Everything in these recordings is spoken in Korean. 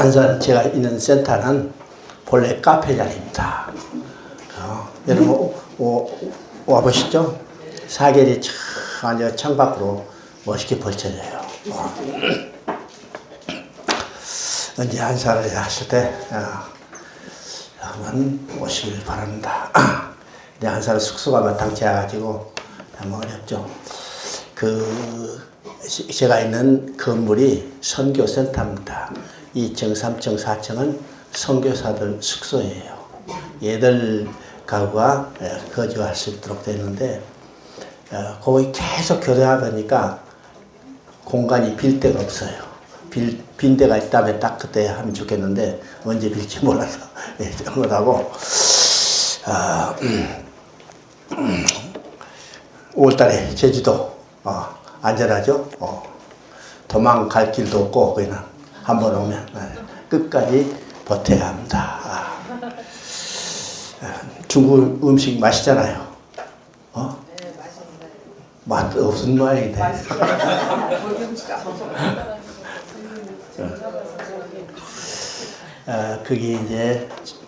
안산 제가 있는 센터는 본래 카페 자리입니다. 여러분 와보시죠. 사계리 아주 창밖으로 멋있게 펼쳐져요. 언제 안산을 하실 때 한번 오시길 바랍니다. 근데 안산 숙소가 마땅치 않아가지고 참 어렵죠. 제가 있는 건물이 선교센터입니다. 2층, 3층, 4층은 선교사들 숙소예요. 얘들 가구가 거주할 수 있도록 되는데 거기 계속 교대하다 보니까 공간이 빌 데가 없어요. 빈 데가 있다면 딱 그때 하면 좋겠는데 언제 빌지 몰라서 못하고 5월달에 제주도 안전하죠. 도망갈 길도 없고 그냥 한번 오면 끝까지 버텨야 합니다. 중국 음식 맛있잖아요. 네, 맛있어요. 맛 없은 모양인데.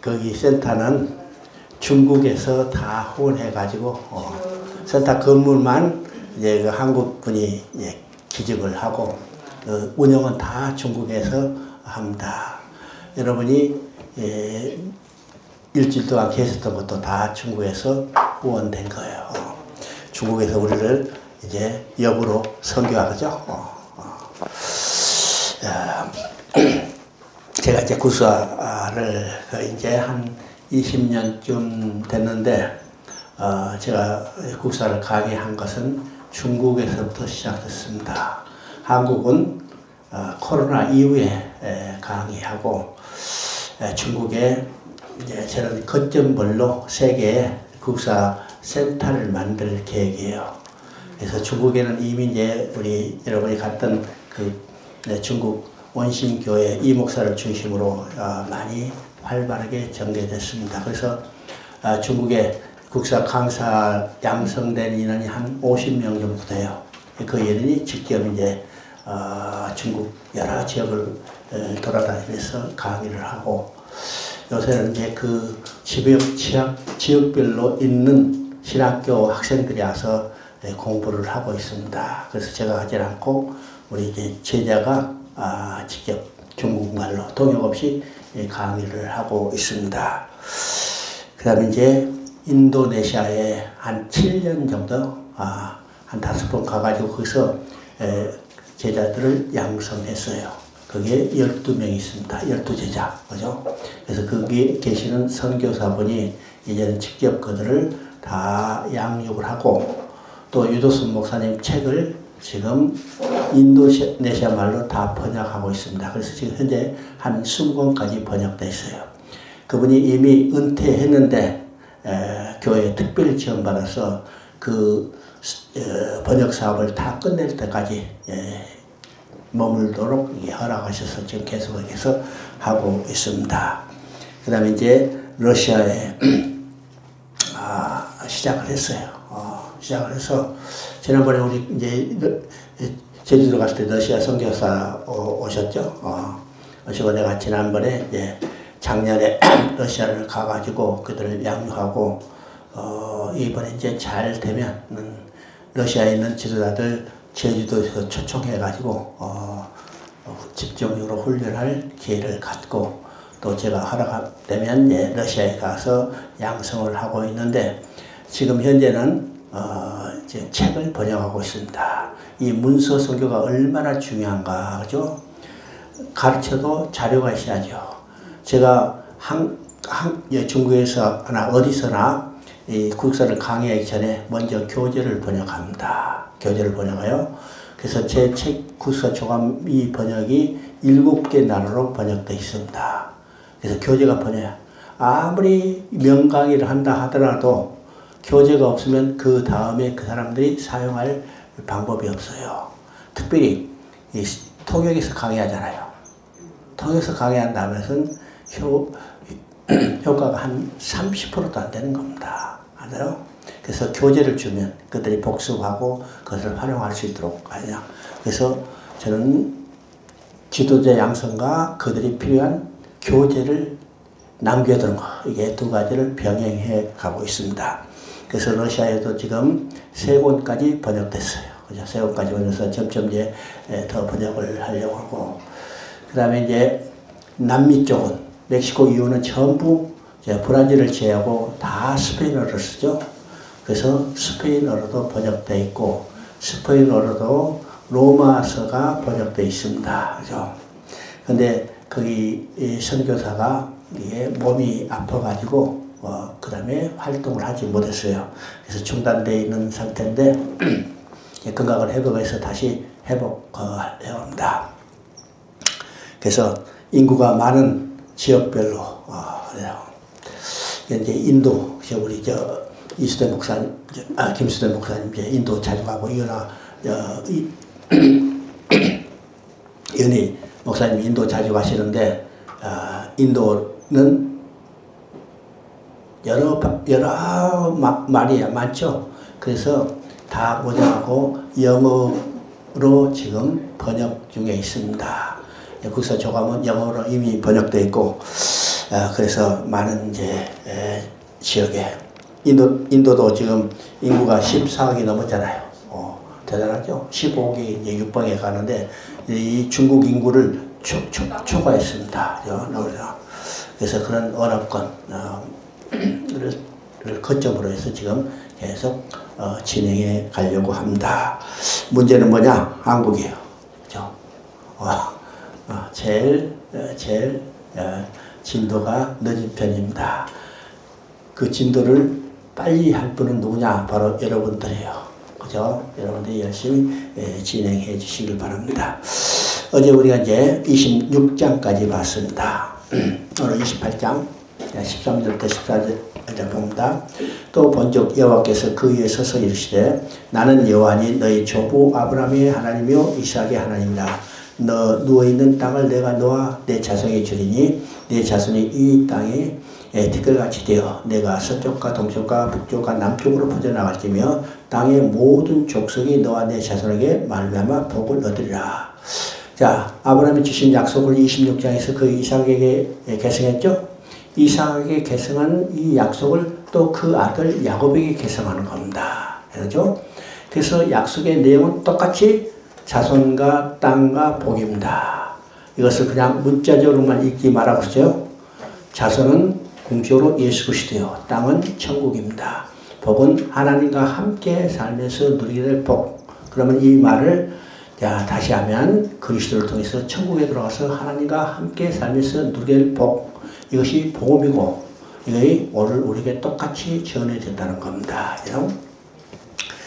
거기 센터는 중국에서 다 후원해가지고 센터 건물만 이제 그 한국 분이 기증을 하고 운영은 다 중국에서 합니다. 여러분이 일주일 동안 계셨던 것도 다 중국에서 후원된 거예요. 중국에서 우리를 이제 역으로 선교하죠. 제가 이제 구사를 이제 한 20년쯤 됐는데 제가 국사를 강의한 것은 중국에서부터 시작됐습니다. 한국은 코로나 이후에 강의하고 중국에 이제 저는 거점별로 세 개의 국사 센터를 만들 계획이에요. 그래서 중국에는 이미 이제 우리 여러분이 갔던 중국 원신교회 이 목사를 중심으로 많이 활발하게 전개됐습니다. 그래서 중국에 국사 강사 양성된 인원이 한 50명 정도 돼요. 그 인원이 직접 이제 중국 여러 지역을 돌아다니면서 강의를 하고 요새는 이제 그 지역별로 있는 신학교 학생들이 와서 공부를 하고 있습니다. 그래서 제가 하지 않고 우리 이제 제자가 직접 중국말로 통역 없이 강의를 하고 있습니다. 그 다음에 이제 인도네시아에 한 7년 정도, 한 5번 가가지고 거기서 제자들을 양성했어요. 그게 12명이 있습니다. 12제자. 그죠? 그래서 거기 계시는 선교사분이 이제는 직접 그들을 다 양육을 하고 또 유도순 목사님 책을 지금 인도네시아 말로 다 번역하고 있습니다. 그래서 지금 현재 한 20권까지 번역되어 있어요. 그분이 이미 은퇴했는데 교회에 특별 지원받아서 그 번역 사업을 다 끝낼 때까지 머물도록 허락하셔서 지금 계속해서 하고 있습니다. 그 다음에 이제 러시아에 시작을 했어요. 시작을 해서 지난번에 우리 이제 제주도 갔을 때 러시아 선교사 오셨죠. 오시고 내가 지난번에 이제 작년에 러시아를 가가지고 그들을 양육하고 이번에 이제 잘 되면 러시아에 있는 지도자들 제주도에서 초청해가지고 집중적으로 훈련할 기회를 갖고 또 제가 허락되면 이제 러시아에 가서 양성을 하고 있는데 지금 현재는 이제 책을 번역하고 있습니다. 이 문서 선교가 얼마나 중요한가, 그죠? 가르쳐도 자료가 있어야죠. 제가 중국에서나 어디서나 이 국사를 강의하기 전에 먼저 교재를 번역합니다. 교재를 번역해요. 그래서 제 책 국사 조감이 번역이 7개 나라로 번역되어 있습니다. 그래서 교재가 번역해요. 아무리 명강의를 한다 하더라도 교재가 없으면 그 다음에 그 사람들이 사용할 방법이 없어요. 특별히 이 통역에서 강의하잖아요. 통역에서 강의한다면 효과가 한 30%도 안 되는 겁니다. 알아요? 그래서 교재를 주면 그들이 복습하고 그것을 활용할 수 있도록 하냐. 그래서 저는 지도자 양성과 그들이 필요한 교제를 남겨두는 것, 이게 두 가지를 병행해 가고 있습니다. 그래서 러시아에도 지금 3권까지 번역됐어요. 그죠? 3권까지 번역해서 점점 이제 더 번역을 하려고 하고, 그 다음에 이제 남미 쪽은, 멕시코 이후는 전부 이제 브라질을 제외하고 다 스페인어를 쓰죠. 그래서 스페인어로도 번역되어 있고, 스페인어로도 로마서가 번역되어 있습니다. 그죠? 근데 거기 선교사가 이게 몸이 아파가지고 그 다음에 활동을 하지 못했어요. 그래서 중단되어 있는 상태인데 건강을 회복해서 다시 회복해야 합니다. 그래서 인구가 많은 지역별로 이제 인도 우리 이수대 목사님, 김수대 목사님 이제 인도 자주 가고 연희 목사님 인도 자주 가시는데 인도는 여러 말이 많죠. 그래서 다 모자라고 영어로 지금 번역 중에 있습니다. 국서 조감은 영어로 이미 번역되어 있고, 그래서 많은 이제 지역에 인도도 지금 인구가 14억이 넘었잖아요. 대단하죠. 15억이 이제 육박에 가는데 이 중국 인구를 초과했습니다. 그래서 그런 언어권을 거점으로 해서 지금 계속 진행해 가려고 합니다. 문제는 뭐냐? 한국이에요. 그죠? 제일 진도가 늦은 편입니다. 그 진도를 빨리 할 분은 누구냐? 바로 여러분들이에요. 그죠? 여러분들이 열심히 진행해 주시길 바랍니다. 어제 우리가 이제 26장까지 봤습니다. 오늘 28장 13절부터 14절 봅니다. 또 본적 여호와께서 그 위에 서서 이르시되 나는 여호와니 너희 조부 아브라함의 하나님이요 이삭의 하나님이라. 너 누워있는 땅을 내가 너와 내 자손에게 주리니 내 자손이 이 땅에 티끌같이 되어 내가 서쪽과 동쪽과 북쪽과 남쪽으로 퍼져나갈지며 땅의 모든 족속이 너와 내 자손에게 말미암아 복을 얻으리라. 자, 아브라함이 주신 약속을 26장에서 그 이삭에게 계승했죠. 이삭에게 계승한 이 약속을 또 그 아들 야곱에게 계승하는 겁니다. 그렇죠? 그래서 약속의 내용은 똑같이 자손과 땅과 복입니다. 이것을 그냥 문자적으로만 읽지 말라고 했어요. 자손은 궁극적으로 예수 그리스도요. 땅은 천국입니다. 복은 하나님과 함께 살면서 누리게 될 복. 그러면 이 말을 다시 하면 그리스도를 통해서 천국에 들어가서 하나님과 함께 살면서 누리게 될 복. 이것이 복음이고 이것이 오늘 우리에게 똑같이 전해진다는 겁니다.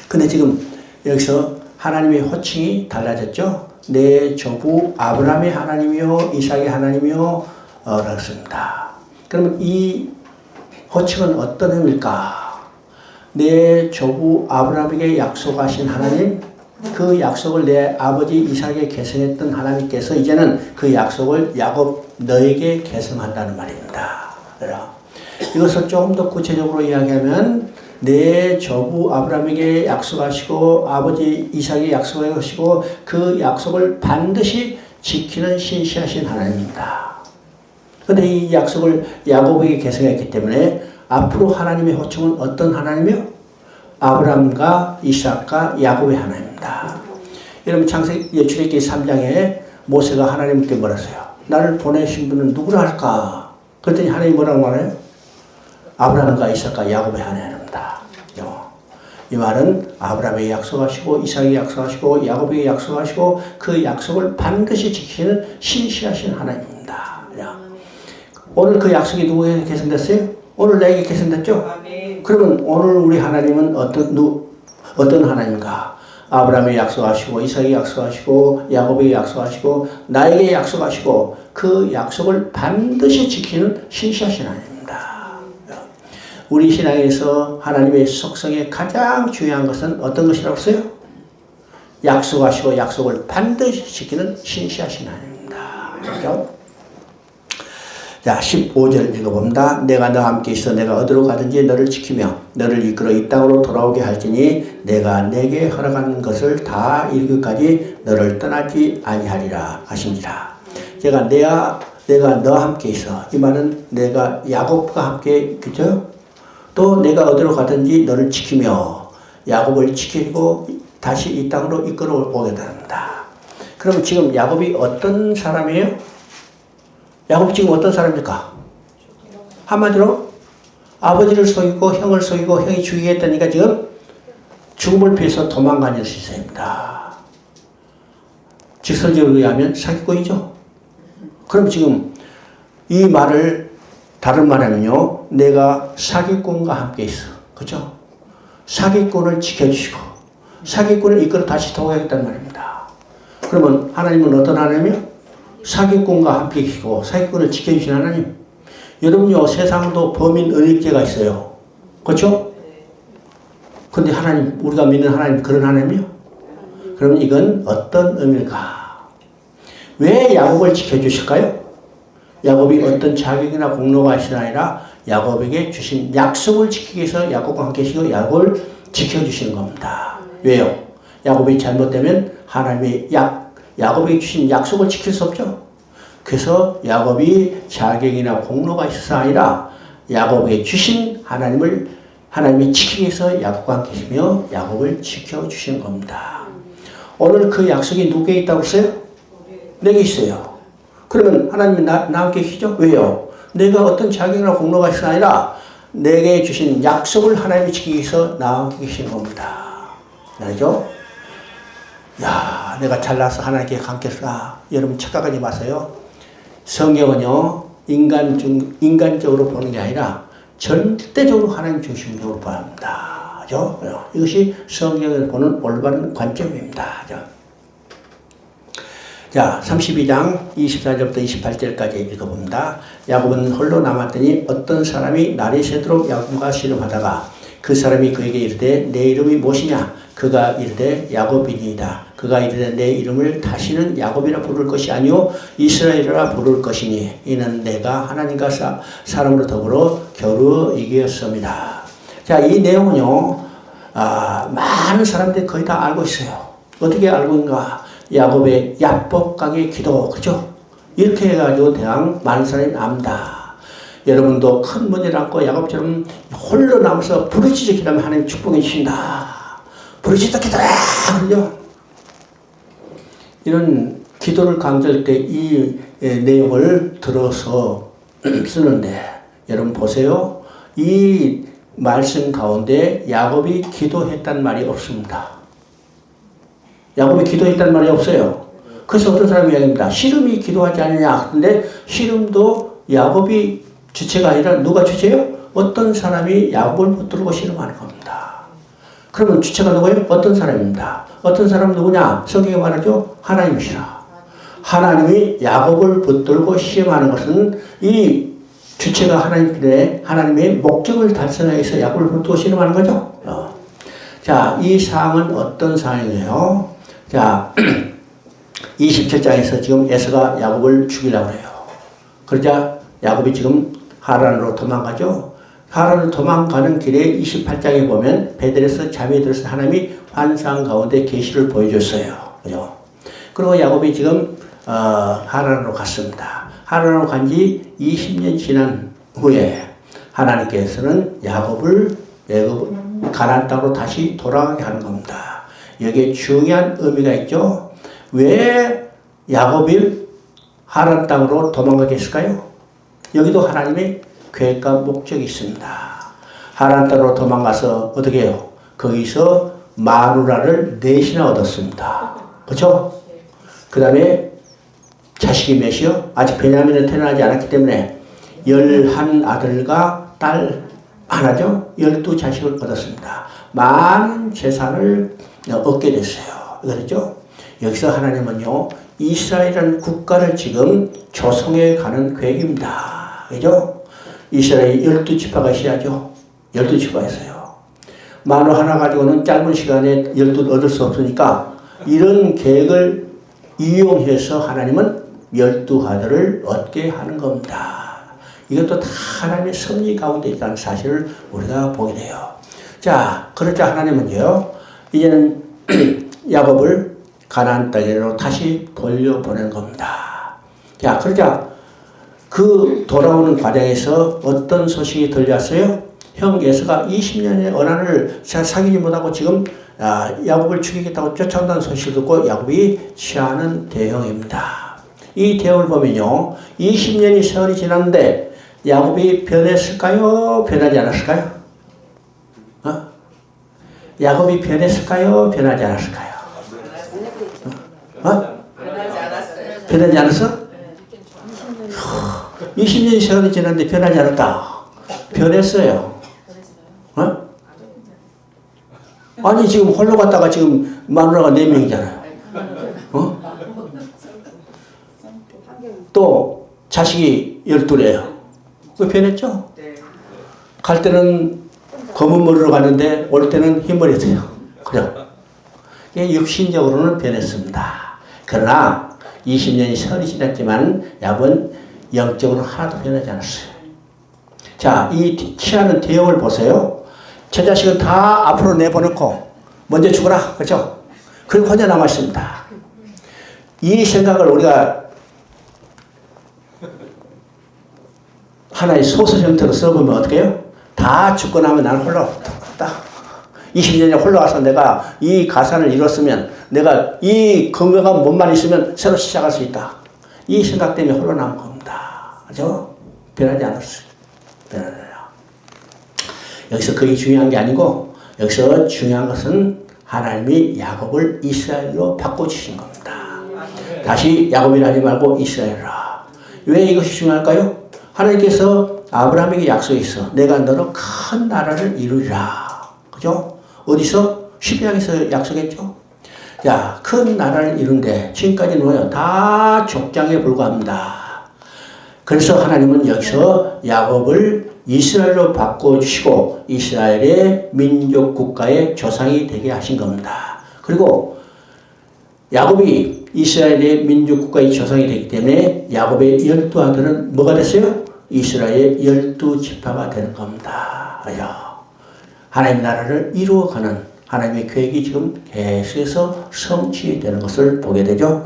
근데 지금 여기서 하나님의 호칭이 달라졌죠. 내 조부 아브라함의 하나님이요 이삭의 하나님이요 라고 했습니다. 그러면 이 호칭은 어떤 의미일까? 내 조부 아브라함에게 약속하신 하나님, 그 약속을 내 아버지 이삭에게 계승했던 하나님께서 이제는 그 약속을 야곱 너에게 계승한다는 말입니다. 이것을 조금 더 구체적으로 이야기하면 내 조부 아브라함에게 약속하시고 아버지 이삭에게 약속하시고 그 약속을 반드시 지키는 신실하신 하나님입니다. 그런데 이 약속을 야곱에게 계승했기 때문에 앞으로 하나님의 호칭은 어떤 하나님이요? 아브라함과 이삭과 야곱의 하나님입니다. 여러분 출애굽기 3장에 모세가 하나님께 뭐라 했어요? 나를 보내신 분은 누구라 할까? 그랬더니 하나님이 뭐라고 말해요? 아브라함과 이삭과 야곱의 하나님입니다. 이 말은 아브라함에게 약속하시고 이삭에게 약속하시고 야곱에게 약속하시고 그 약속을 반드시 지키는 신실하신 하나님입니다. 오늘 그 약속이 누구에게 계승됐어요? 오늘 나에게 계승됐죠? 그러면 오늘 우리 하나님은 어떤 하나님인가? 아브라함에게 약속하시고 이삭에게 약속하시고 야곱에게 약속하시고 나에게 약속하시고 그 약속을 반드시 지키는 신실하신 하나님입니다. 우리 신앙에서 하나님의 속성에 가장 중요한 것은 어떤 것이라고 했어요? 약속하시고 약속을 반드시 지키는 신실하신 하나님입니다. 그렇죠? 자, 15절 읽어봅니다. 내가 너와 함께 있어 내가 어디로 가든지 너를 지키며 너를 이끌어 이 땅으로 돌아오게 할지니 내가 내게 허락한 것을 다 이루기까지 너를 떠나지 아니하리라 하시니라. 제가 내가 너와 함께 있어. 이 말은 내가 야곱과 함께, 그죠? 또 내가 어디로 가든지 너를 지키며 야곱을 지키고 다시 이 땅으로 이끌어 오겠답니다. 그럼 지금 야곱이 어떤 사람이에요? 야곱이 지금 어떤 사람입니까? 한마디로 아버지를 속이고 형을 속이고 형이 죽이겠다니까 지금 죽음을 피해서 도망가는 시세입니다. 직설적으로 의하면 사기꾼이죠. 그럼 지금 이 말을 다른 말하면요, 내가 사기꾼과 함께 있어. 그죠? 사기꾼을 지켜주시고 사기꾼을 이끌어 다시 도와야겠다는 말입니다. 그러면 하나님은 어떤 하나님이요? 사기꾼과 함께 계시고 사기꾼을 지켜주신 하나님. 여러분요, 세상도 범인 은닉죄가 있어요. 그렇죠? 근데 하나님, 우리가 믿는 하나님 그런 하나님이요? 그러면 이건 어떤 의미일까? 왜 야곱을 지켜주실까요? 야곱이 어떤 자격이나 공로가 있으나 아니라 야곱에게 주신 약속을 지키기 위해서 야곱과 함께 계시고 야곱을 지켜주시는 겁니다. 왜요? 야곱이 잘못되면 하나님의 야곱에게 주신 약속을 지킬 수 없죠. 그래서 야곱이 자격이나 공로가 있어서 아니라 야곱에게 주신 하나님이 지키기 위해서 야곱과 함께 계시며 야곱을 지켜주시는 겁니다. 오늘 그 약속이 누구에게 있다고 했어요? 내게 있어요. 그러면 하나님이 나와 함께 계시죠? 왜요? 내가 어떤 자격이나 공로가 있어서 아니라 내게 주신 약속을 하나님이 지키기 위해서 나와 함께 계시는 겁니다. 알죠? 야, 내가 잘나서 하나님께 감겠다. 여러분 착각하지 마세요. 성경은요, 인간적으로 보는 게 아니라 절대적으로 하나님 중심적으로 봐야 합니다. 그죠? 이것이 성경을 보는 올바른 관점입니다. 그죠? 자, 32장 24절부터 28절까지 읽어봅니다. 야곱은 홀로 남았더니 어떤 사람이 날이 새도록 야곱과 씨름하다가 그 사람이 그에게 이르되 내 이름이 무엇이냐? 그가 이르되 야곱이니이다. 그가 이르되 내 이름을 다시는 야곱이라 부를 것이 아니요 이스라엘이라 부를 것이니 이는 내가 하나님과 사람으로 더불어 겨루 이겼습니다. 자, 이 내용은요, 많은 사람들이 거의 다 알고 있어요. 어떻게 알고 있는가? 야곱의 야복강의 기도, 그죠? 이렇게 해가지고 대강 많은 사람이 압니다. 여러분도 큰 문제를 안고 야곱처럼 홀로 남아서 부르짖어 기도하면 하나님 축복해 주신다. 부르짖어 기도해! 그러죠? 이런 기도를 강조할 때 이 내용을 들어서 쓰는데, 여러분 보세요. 이 말씀 가운데 야곱이 기도했단 말이 없습니다. 야곱이 기도했단 말이 없어요. 그래서 어떤 사람이 이야기합니다. 씨름이 기도하지 않느냐. 근데 씨름도 야곱이 주체가 아니라 누가 주체예요? 어떤 사람이 야곱을 붙들고 씨름하는 겁니다. 그러면 주체가 누구예요? 어떤 사람입니다. 어떤 사람 누구냐? 성경에 말하죠. 하나님이시라. 하나님이 야곱을 붙들고 시험하는 것은 이 주체가 하나님인데 하나님의 목적을 달성하기 위해서 야곱을 붙들고 시험하는 거죠. 자, 이 사항은 어떤 사항이에요? 자, 27장에서 지금 에서가 야곱을 죽이려고 해요. 그러자 야곱이 지금 하란으로 도망가죠. 하란으로 도망가는 길에 28장에 보면 베델에서 잠이 들어서 하나님이 환상 가운데 계시를 보여줬어요. 그죠? 그리고 야곱이 지금 하란으로 갔습니다. 하란으로 간 지 20년 지난 후에 하나님께서는 야곱을 가나안 땅으로 다시 돌아가게 하는 겁니다. 여기에 중요한 의미가 있죠. 왜 야곱이 하란 땅으로 도망가게 했을까요? 여기도 하나님의 계획과 목적이 있습니다. 하란 땅으로 도망가서 어떻게 해요? 거기서 마누라를 넷이나 얻었습니다. 그렇죠? 그 다음에 자식이 몇이요? 아직 베냐민은 태어나지 않았기 때문에 11 아들과 딸 하나죠? 12자식을 얻었습니다. 많은 재산을 얻게 됐어요. 그렇죠? 여기서 하나님은요, 이스라엘이라는 국가를 지금 조성해 가는 계획입니다. 그죠? 이스라엘 12지파가 있어야죠. 12지파가 있어요. 만호 하나 가지고는 짧은 시간에 12 얻을 수 없으니까 이런 계획을 이용해서 하나님은 12아들을 얻게 하는 겁니다. 이것도 다 하나님의 섭리 가운데 있다는 사실을 우리가 보게 돼요. 자, 그러자 하나님은요, 이제는 야곱을 가나안 땅으로 다시 돌려보낸 겁니다. 자, 그러자 그 돌아오는 과정에서 어떤 소식이 들렸어요? 형 에서가 20년의 언한을 사귀지 못하고 지금 야곱을 죽이겠다고 쫓아온다는 소식을 듣고 야곱이 취하는 대형입니다. 이 대형을 보면요, 20년이 세월이 지났는데 야곱이 변했을까요? 변하지 않았을까요? 야곱이 변했을까요? 변하지 않았을까요? 변하지 않았어요. 변하지 않았어? 20년이 세월이 지났는데 변하지 않았다. 변했어요. 아니 지금 홀로 갔다가 지금 마누라가 4명이잖아요. 또 자식이 12예요. 그 변했죠? 갈 때는 검은 머리로 갔는데 올 때는 흰 머리 돼요. 그죠? 육신적으로는 변했습니다. 그러나 20년이 세월이 지났지만 야곱은 영적으로는 하나도 변하지 않았어요. 자, 이 취하는 대형을 보세요. 제 자식은 다 앞으로 내보내고 먼저 죽어라. 그렇죠? 그리고 혼자 남았습니다. 이 생각을 우리가 하나의 소설 형태로 써보면 어떻게 해요? 다 죽고 나면 나는 홀로 왔다. 20년에 홀로 와서 내가 이 가산을 이뤘으면 내가 이 건강한 몸만 있으면 새로 시작할 수 있다. 이 생각 때문에 홀로 남은 겁니다. 그죠? 변하지 않았어요. 변하잖아요. 여기서 그게 중요한 게 아니고 여기서 중요한 것은 하나님이 야곱을 이스라엘로 바꿔주신 겁니다. 다시 야곱이라 하지 말고 이스라엘이라. 왜 이것이 중요할까요? 하나님께서 아브라함에게 약속했어. 내가 너로 큰 나라를 이루리라. 그죠? 어디서? 십계명에서 약속했죠. 자, 큰 나라를 이룬데 지금까지는 뭐예요? 다 족장에 불과합니다. 그래서 하나님은 여기서 야곱을 이스라엘로 바꿔주시고 이스라엘의 민족 국가의 조상이 되게 하신 겁니다. 그리고 야곱이 이스라엘의 민족 국가의 조상이 되기 때문에 야곱의 12아들은 뭐가 됐어요? 이스라엘의 12지파가 되는 겁니다. 하나님 나라를 이루어가는 하나님의 계획이 지금 계속해서 성취되는 것을 보게 되죠.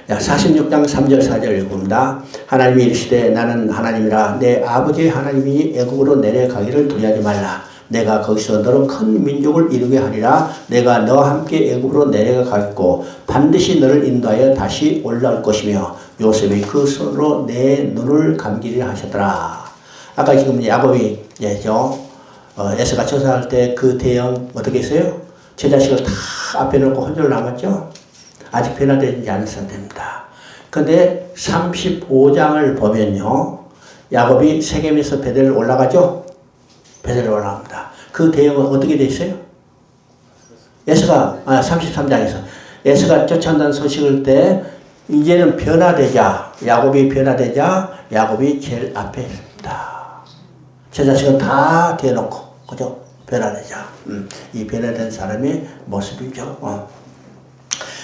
46장 3절 4절 읽습니다. 하나님이 이르시되 나는 하나님이라 내 아버지의 하나님이니 애국으로 내려가기를 두려워하지 말라. 내가 거기서 너로 큰 민족을 이루게 하리라. 내가 너와 함께 애국으로 내려가겠고 반드시 너를 인도하여 다시 올라올 것이며 요셉이 그 손으로 내 눈을 감기리라 하셨더라. 아까 지금 야곱이 에서가 조사할 때 그 대형 어떻게 했어요? 제 자식을 다 앞에 놓고 혼자 남았죠? 아직 변화되지 않은 상태입니다. 근데 35장을 보면요. 야곱이 세겜에서 베델을 올라가죠? 베델을 올라갑니다. 그 대형은 어떻게 돼 있어요? 에서가 33장에서 에서가 쫓아온다는 소식을 때 이제는 변화되자 야곱이 변화되자 야곱이 제일 앞에 있습니다. 제 자식은 다 대놓고 그죠? 변화되자 이 변화된 사람의 모습이죠.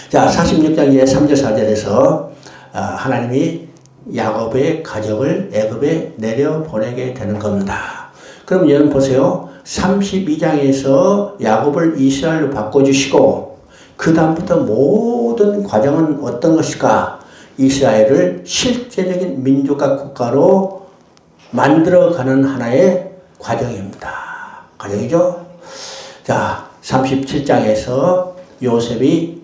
자, 46장 이제 3절 4절에서 하나님이 야곱의 가족을 애굽에 내려보내게 되는 겁니다. 그럼 여러분 보세요. 32장에서 야곱을 이스라엘로 바꿔주시고 그 다음부터 모든 과정은 어떤 것일까? 이스라엘을 실제적인 민족과 국가로 만들어가는 하나의 과정입니다. 과정이죠. 자, 37장에서 요셉이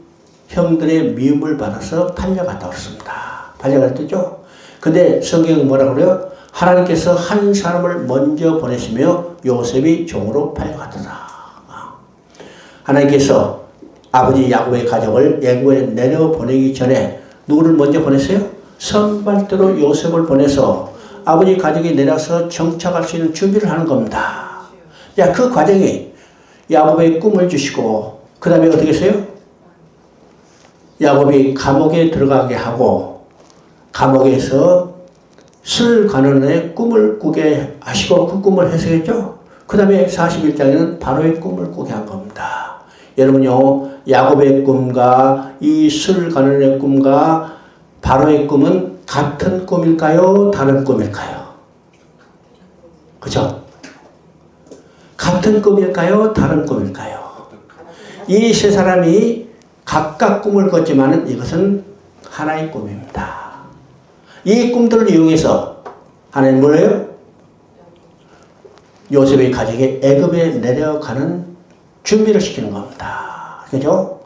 형들의 미움을 받아서 팔려갔다 왔습니다. 팔려갔죠? 근데 성경은 뭐라 그래요? 하나님께서 한 사람을 먼저 보내시며 요셉이 종으로 팔려갔더라. 하나님께서 아버지 야곱의 가족을 애굽에 내려보내기 전에 누구를 먼저 보냈어요? 선발대로 요셉을 보내서 아버지 가족이 내려서 정착할 수 있는 준비를 하는 겁니다. 야, 그 과정이 야곱의 꿈을 주시고 그 다음에 어떻게 했어요? 야곱이 감옥에 들어가게 하고 감옥에서 술 가는의 꿈을 꾸게 하시고 그 꿈을 해석했죠. 그 다음에 41장에는 바로의 꿈을 꾸게 한 겁니다. 여러분요, 야곱의 꿈과 이 술 가는의 꿈과 바로의 꿈은 같은 꿈일까요? 다른 꿈일까요? 그죠? 같은 꿈일까요? 다른 꿈일까요? 이 세 사람이 각각 꿈을 꿨지만은 이것은 하나의 꿈입니다. 이 꿈들을 이용해서 하나님 뭐예요? 요셉의 가족이 애굽에 내려가는 준비를 시키는 겁니다. 그죠?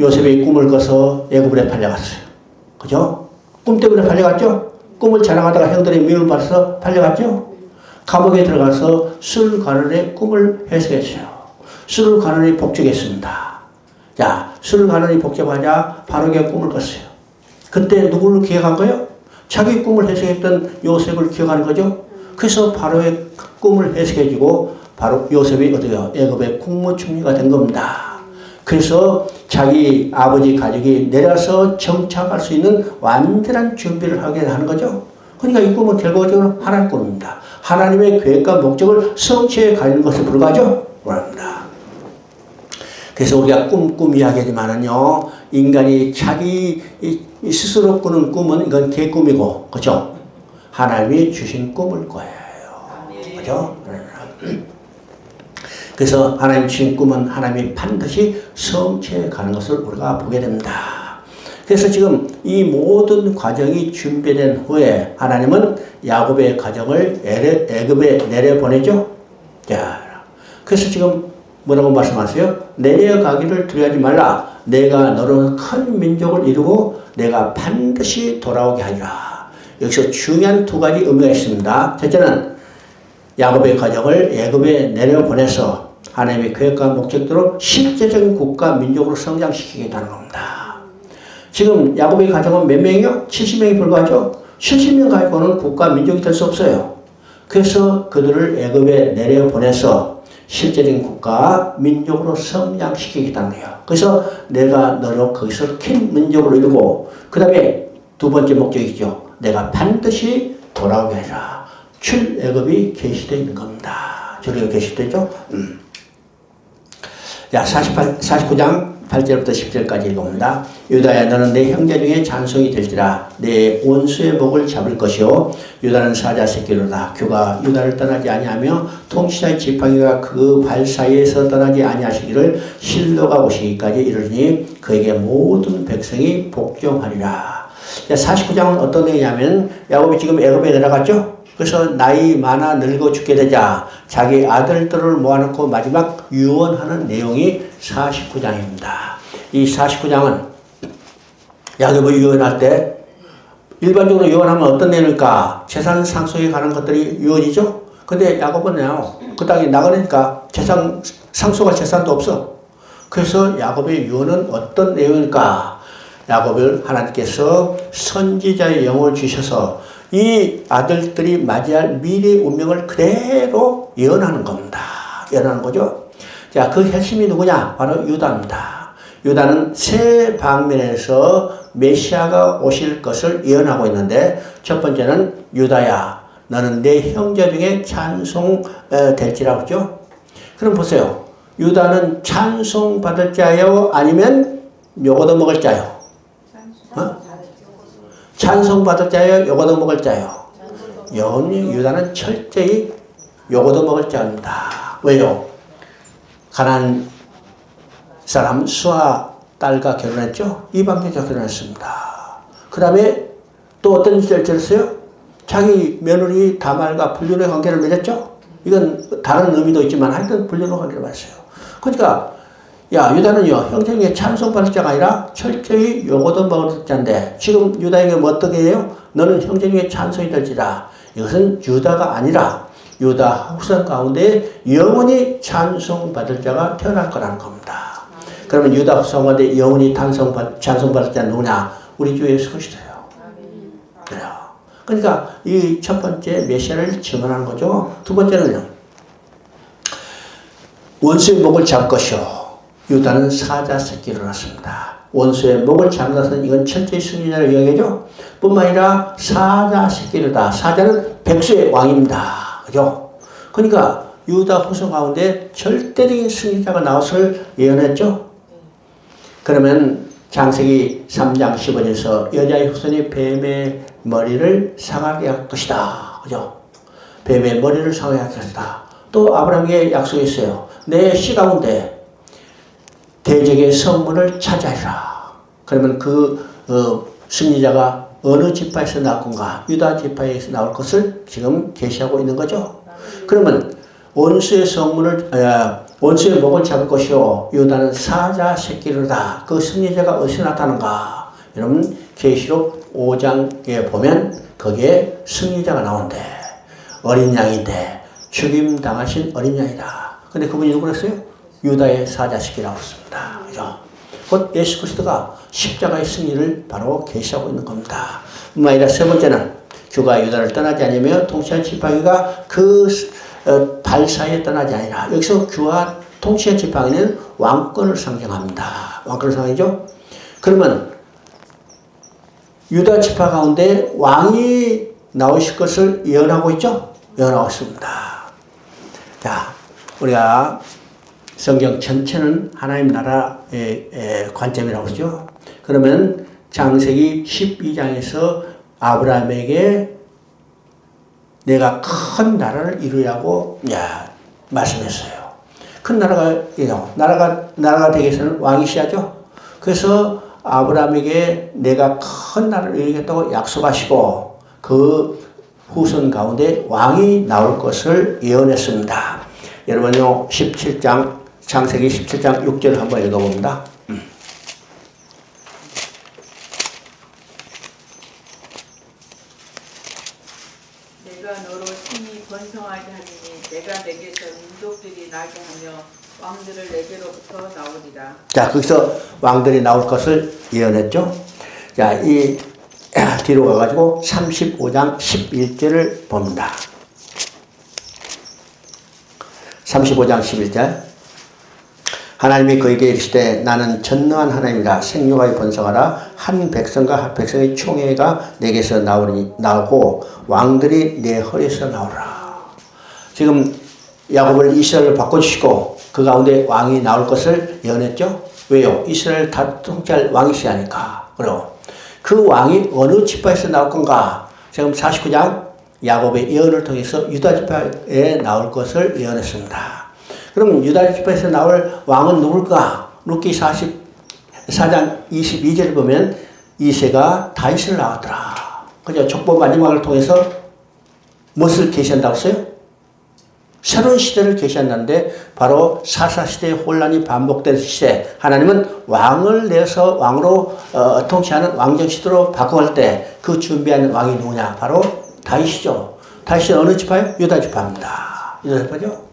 요셉의 꿈을 꿔서 애굽에 팔려갔어요. 그죠? 꿈 때문에 팔려갔죠? 꿈을 자랑하다가 형들의 미움을 받아서 팔려갔죠? 감옥에 들어가서 술가는의 꿈을 해석했어요. 술가는이 복직했습니다. 자, 술가는이 복직하자 바로의 꿈을 꿨어요. 그때 누구를 기억한 거예요? 자기 꿈을 해석했던 요셉을 기억하는 거죠. 그래서 바로의 꿈을 해석해주고 바로 요셉이 어떻게요? 애굽의 국무총리가 된 겁니다. 그래서 자기 아버지 가족이 내려서 정착할 수 있는 완전한 준비를 하게 하는 거죠. 그러니까 이 꿈은 결과적으로 하나님의 꿈입니다. 하나님의 계획과 목적을 성취해 가는 것에 불과하죠. 그럽니다. 그래서 우리가 꿈 이야기하지만은요, 인간이 자기 스스로 꾸는 꿈은 이건 개꿈이고, 그죠? 하나님이 주신 꿈을 꿔요. 그죠? 그래서 하나님 주신 꿈은 하나님이 반드시 성취해 가는 것을 우리가 보게 됩니다. 그래서 지금 이 모든 과정이 준비된 후에 하나님은 야곱의 가정을 애굽에 내려보내죠. 자, 그래서 지금 뭐라고 말씀하세요? 내려가기를 두려워하지 말라. 내가 너로 큰 민족을 이루고 내가 반드시 돌아오게 하리라. 여기서 중요한 두 가지 의미가 있습니다. 첫째는 야곱의 가정을 애굽에 내려보내서 하나님의 계획과 목적대로 실제적인 국가 민족으로 성장시키겠다는 겁니다. 지금 야곱의 가정은 몇 명이요? 70명이 불과하죠. 70명 가지고는 국가 민족이 될 수 없어요. 그래서 그들을 애굽에 내려보내서 실제적인 국가 민족으로 성장시키겠다는 거예요. 그래서 내가 너로 거기서 큰 민족으로 이루고 그 다음에 두 번째 목적이죠. 내가 반드시 돌아오게 하리라. 출애굽이 계시되어 있는 겁니다. 저리가 계시되죠? 자, 49장 8절부터 10절까지 읽어봅니다. 유다야, 너는 내 형제 중에 잔송이 될지라. 내 원수의 목을 잡을 것이요 유다는 사자 새끼로다. 그가 유다를 떠나지 아니하며 통치자의 지팡이가 그 발 사이에서 떠나지 아니하시기를 실로가 오시기까지 이르니 그에게 모든 백성이 복종하리라. 자, 49장은 어떤 내용이냐면 야곱이 지금 애굽에 내려갔죠. 그래서 나이 많아 늙어 죽게 되자 자기 아들들을 모아놓고 마지막 유언하는 내용이 49장입니다. 이 49장은 야곱이 유언할 때 일반적으로 유언하면 어떤 내용일까? 재산 상속에 관한 것들이 유언이죠. 근데 야곱은요, 그 땅에 나가니까 재산 상속할 재산도 없어. 그래서 야곱의 유언은 어떤 내용일까? 야곱을 하나님께서 선지자의 영을 주셔서 이 아들들이 맞이할 미래의 운명을 그대로 예언하는 겁니다. 예언하는 거죠. 자, 그 핵심이 누구냐? 바로 유다입니다. 유다는 세 방면에서 메시아가 오실 것을 예언하고 있는데 첫 번째는 유다야, 너는 내 형제 중에 찬송될지라고 했죠. 그럼 보세요. 유다는 찬송받을 자요? 아니면 요거도 먹을 자요? 찬송받을 자요? 요거도 먹을 자요? 유다는 철저히 요거도 먹을 자입니다. 왜요? 가나안 사람 수아 딸과 결혼했죠? 이방계자 결혼했습니다. 그 다음에 또 어떤 짓을 저랬어요? 자기 며느리 다말과 불륜의 관계를 맺었죠? 이건 다른 의미도 있지만 하여튼 불륜의 관계를 맺었어요. 그러니까 야, 유다는요, 형제에게 찬송받을 자가 아니라 철저히 요거도 먹을 자인데, 지금 유다에게 뭐 어떻게 해요? 너는 형제 중에 찬송이 될지라. 이것은 유다가 아니라, 유다 후손 가운데 영원히 찬송받을 자가 태어날 거라는 겁니다. 그러면 유다 후손 가운데 영원히 찬송받을 자는 누구냐? 우리 주 예수 그리스도예요. 그래요. 그러니까 이 첫 번째 메시아를 증언하는 거죠. 두 번째는요, 원수의 목을 잡을 것이요. 유다는 사자 새끼를 낳습니다. 원수의 목을 잡는 것은 이건 철저히 승리자를 이야기하죠. 뿐만 아니라 사자 새끼를다. 사자는 백수의 왕입니다. 그죠? 그러니까 유다 후손 가운데 절대적인 승리자가 나왔을 예언했죠. 그러면 창세기 3장 15절에서 여자의 후손이 뱀의 머리를 상하게 할 것이다. 그죠? 뱀의 머리를 상하게 할 것이다. 또 아브라함에게 약속했어요. 내 씨 가운데 대적의 성문을 차지하리라. 그러면 그 승리자가 어느 지파에서 나올 건가? 유다 지파에서 나올 것을 지금 계시하고 있는 거죠. 그러면 원수의 성문을 원수의 목을 잡을 것이요 유다는 사자 새끼로다. 그 승리자가 어디서 나타나는가? 여러분 계시록 5장에 보면 거기에 승리자가 나오는데 어린 양인데 죽임 당하신 어린 양이다. 근데 그분이 누구랬어요? 유다의 사자 새끼라고 했습니다. 그죠? 곧 예수 그리스도가 십자가의 승리를 바로 계시하고 있는 겁니다. 뿐만 아니라 세 번째는 주가 유다를 떠나지 않으며 통치한 지팡이가 그 발사에 떠나지 아니라 여기서 주와 통치한 지팡이는 왕권을 상징합니다. 왕권을 상징이죠. 그러면 유다 지파 가운데 왕이 나오실 것을 예언하고 있죠. 예언하고 있습니다. 자, 우리가 성경 전체는 하나님 나라의 관점이라고 그러죠. 그러면 창세기 12장에서 아브라함에게 내가 큰 나라를 이루라고 말씀했어요. 큰 나라가 되기 위해서는 왕이 있어야죠. 그래서 아브라함에게 내가 큰 나라를 이루겠다고 약속하시고 그 후손 가운데 왕이 나올 것을 예언했습니다. 여러분요 17장 창세기 17장 6절을 한번 읽어봅니다. 내가 너로 심히 번성하게 하리니 내가 내게서 민족들이 나게 하며 왕들을 내게로부터 나오리라. 자, 거기서 왕들이 나올 것을 예언했죠. 자, 이 뒤로 가가지고 35장 11절을 봅니다. 35장 11절. 하나님이 그에게 이르시되 나는 전능한 하나님이라 생육하여 번성하라. 한 백성과 한 백성의 총회가 내게서 나오고 왕들이 내 허리에서 나오라. 지금 야곱을 이스라엘로 바꿔주시고 그 가운데 왕이 나올 것을 예언했죠. 왜요? 이스라엘 다 통치할 왕이 있어야 하니까. 그리고 그 왕이 어느 지파에서 나올 건가? 지금 49장 야곱의 예언을 통해서 유다 지파에 나올 것을 예언했습니다. 그럼 유다 지파에서 나올 왕은 누굴까? 룻기 44장 22절을 보면 이새가 다윗을 낳았더라. 그죠? 족보 마지막을 통해서 무엇을 계시한다고 했어요? 새로운 시대를 계시한다는데 바로 사사시대의 혼란이 반복된 시대, 하나님은 왕을 내서 왕으로 통치하는 왕정시대로 바꿔갈 때 그 준비하는 왕이 누구냐? 바로 다윗이죠. 다윗이 어느 지파예요? 유다 지파입니다. 유다 지파죠?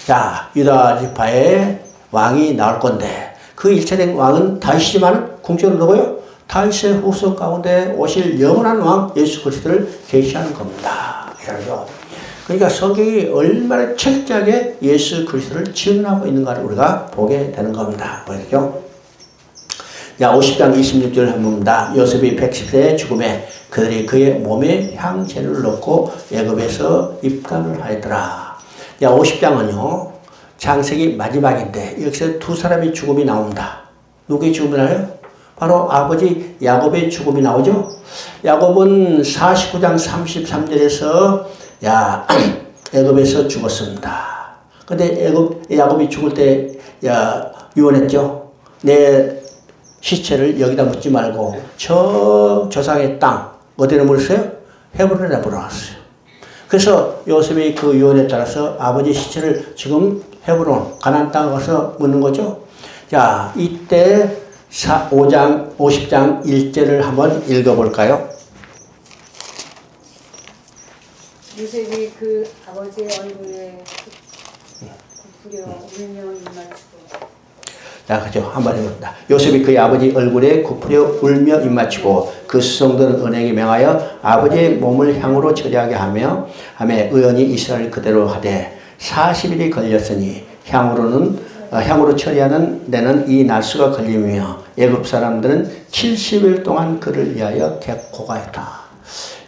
자, 유다 지파의 왕이 나올 건데 그 일체된 왕은 다윗이지만 궁적으로 누구요? 다윗의 후손 가운데 오실 영원한 왕 예수 그리스도를 계시하는 겁니다. 그래서 그러니까 성경이 얼마나 철저하게 예수 그리스도를 증언하고 있는가를 우리가 보게 되는 겁니다. 보이죠? 자, 50장 26절을 한번 봅니다. 요셉이 110세의 죽음에 그들이 그의 몸에 향재를 넣고 애굽에서 입간을 하였더라. 자, 50장은요 창세기 마지막인데 여기서 두 사람의 죽음이 나옵니다. 누구의 죽음이 나와요? 바로 아버지 야곱의 죽음이 나오죠. 야곱은 49장 33절에서 애굽에서 죽었습니다. 근데 야곱이 죽을 때 유언했죠. 내 시체를 여기다 묻지 말고 저 조상의 땅 어디로 물었어요? 헤브론에 물어왔어요. 그래서 요셉이 그 유언에 따라서 아버지 시체를 지금 헤브론 가나안 땅에 가서 묻는 거죠. 자, 이때 50장 1절을 한번 읽어볼까요? 요셉이 그 아버지의 얼굴에 굽으려 울며 입맞추고. 자, 그죠. 한번 해봅니다. 요셉이 그의 아버지 얼굴에 굽으려 울며 입맞추고 그 수송들은 은행에 명하여 아버지의 몸을 향으로 처리하게 하며 의원이 이스라엘 그대로 하되 40일이 걸렸으니 향으로 처리하는 데는 이 날수가 걸리며 애굽 사람들은 70일 동안 그를 위하여 고가했다.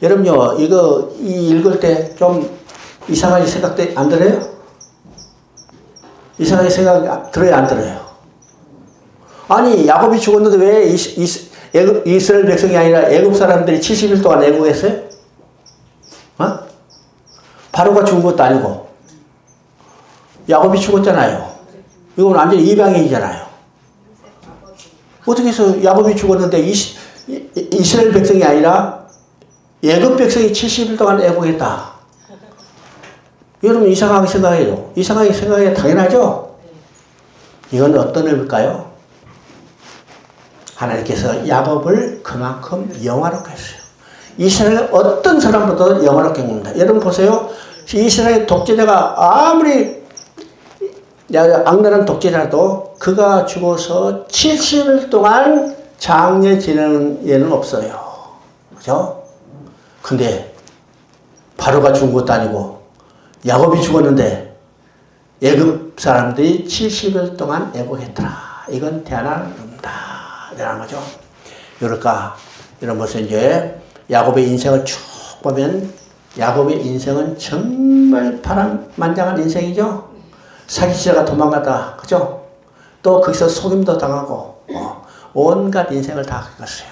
여러분요, 이거 읽을 때 좀 이상하게 생각돼 안 들어요? 이상하게 생각 들어요, 안 들어요? 아니, 야곱이 죽었는데 왜 이스라엘 백성이 아니라 애굽 사람들이 70일 동안 애국했어요? 바로가 죽은 것도 아니고 야곱이 죽었잖아요. 이건 완전히 이방인이잖아요. 어떻게 해서 야곱이 죽었는데 이스라엘 백성이 아니라 애굽 백성이 70일 동안 애국했다. 여러분 이상하게 생각해요. 이상하게 생각해 당연하죠? 이건 어떤 의미일까요? 하나님께서 야곱을 그만큼 영화롭게 했어요. 이스라엘 어떤 사람보다도 영화롭게 한 겁니다. 여러분 보세요. 이스라엘 독재자가 아무리 악랄한 독재자도 그가 죽어서 70일 동안 장례 지내는 예는 없어요. 그죠? 근데 바로가 죽은 것도 아니고 야곱이 죽었는데 애굽 사람들이 70일 동안 애국했더라. 이건 대단한 겁니다. 대단한 거죠. 이럴까? 이런 것은 이제 야곱의 인생을 쭉 보면 야곱의 인생은 정말 파란만장한 인생이죠. 사기치다가 도망가다, 그죠? 또 거기서 속임도 당하고 온갖 인생을 다 겪었어요.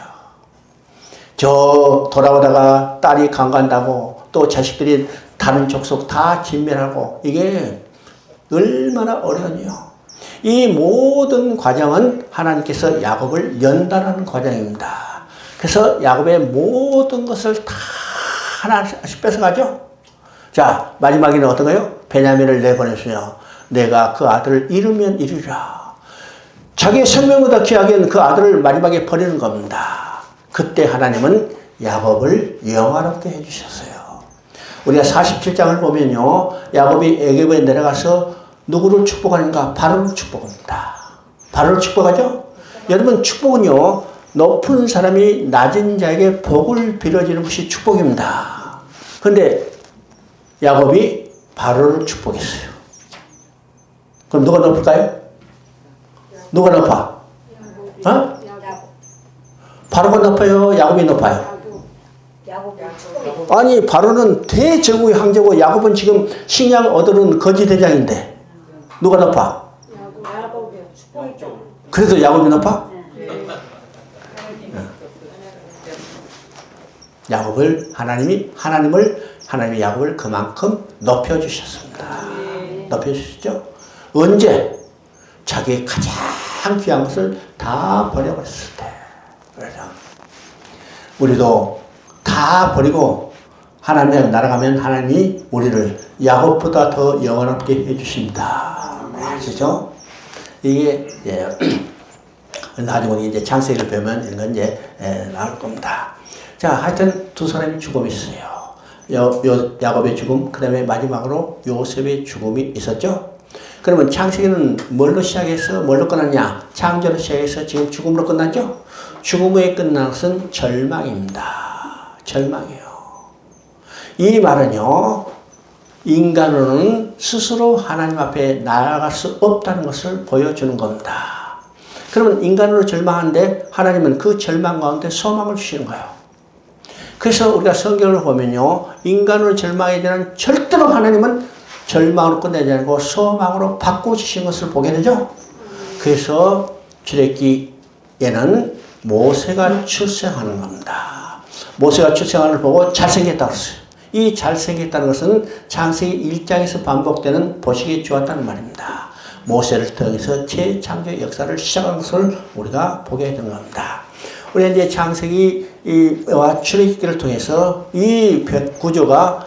저 돌아오다가 딸이 강간다고 또 자식들이 다른 족속 다 진멸하고 이게 얼마나 어려운 일이요. 이 모든 과정은 하나님께서 야곱을 연단하는 과정입니다. 그래서 야곱의 모든 것을 다 하나씩 뺏어가죠. 자, 마지막에는 어떤 거요? 베냐민을 내보냈으며 내가 그 아들을 잃으면 잃으라. 자기의 생명보다 귀하게 그 아들을 마지막에 버리는 겁니다. 그때 하나님은 야곱을 영화롭게 해주셨어요. 우리가 47장을 보면요, 야곱이 애굽에 내려가서 누구를 축복하는가? 바로를 축복합니다. 바로를 축복하죠? 여러분, 축복은요, 높은 사람이 낮은 자에게 복을 빌어주는 것이 축복입니다. 그런데 야곱이 바로를 축복했어요. 그럼 누가 높을까요? 누가 높아? 어? 바로가 높아요? 야곱이 높아요? 아니, 바로는 대제국의 황제고 야곱은 지금 식량 얻어는 거지 대장인데 누가 높아? 그래서 야곱이 높아? 하나님이 야곱을 그만큼 높여주셨습니다. 높여주셨죠? 언제? 자기의 가장 귀한 것을 다 버려버렸을 때. 그래서 우리도 다 버리고 하나님의 날아가면 하나님이 우리를 야곱보다 더 영원하게 해주십니다. 아시죠? 이게 나중에 이제 창세기를 배우면 이런 건 이제 나올 겁니다. 자, 하여튼 두 사람이 죽음이 있어요. 야곱의 죽음, 그 다음에 마지막으로 요셉의 죽음이 있었죠. 그러면 창세기는 뭘로 시작해서 뭘로 끝났냐? 창조로 시작해서 지금 죽음으로 끝났죠? 죽음에 끝난 것은 절망입니다. 절망이에요. 이 말은요, 인간은 스스로 하나님 앞에 나아갈 수 없다는 것을 보여주는 겁니다. 그러면 인간으로 절망하는데 하나님은 그 절망 가운데 소망을 주시는 거예요. 그래서 우리가 성경을 보면요, 인간으로 절망에 대한 절대로 하나님은 절망으로 끝내지 않고 소망으로 바꿔주신 것을 보게 되죠. 그래서 출애기에는 모세가 출생하는 겁니다. 모세가 출생하는 걸 보고 잘생겼다고 했어요. 이 잘생겼다는 것은 창세기 1장에서 반복되는 보시기 좋았다는 말입니다. 모세를 통해서 재창조의 역사를 시작한 것을 우리가 보게 된 겁니다. 우리가 이제 창세기와 출애기를 통해서 이 구조가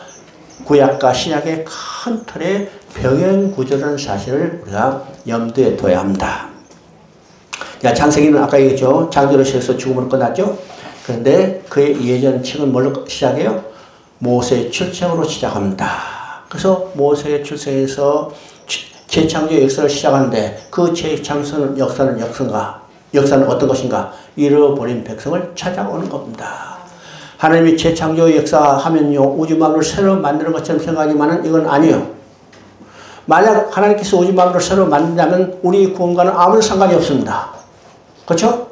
구약과 신약의 큰 틀의 병행 구조라는 사실을 우리가 염두에 둬야 합니다. 자, 창세기는 아까 얘기했죠. 창조로 시작해서 죽음으로 끝났죠. 그런데 그의 예전 책은 뭘로 시작해요? 모세의 출생으로 시작합니다. 그래서 모세의 출생에서 재창조의 역사를 시작하는데 그 재창조의 역사는 어떤 것인가? 잃어버린 백성을 찾아오는 겁니다. 하나님이 재창조 역사하면요, 우주만물을 새로 만드는 것처럼 생각하지만 이건 아니에요. 만약 하나님께서 우주만물을 새로 만든다면 우리 구원과는 아무런 상관이 없습니다. 그렇죠?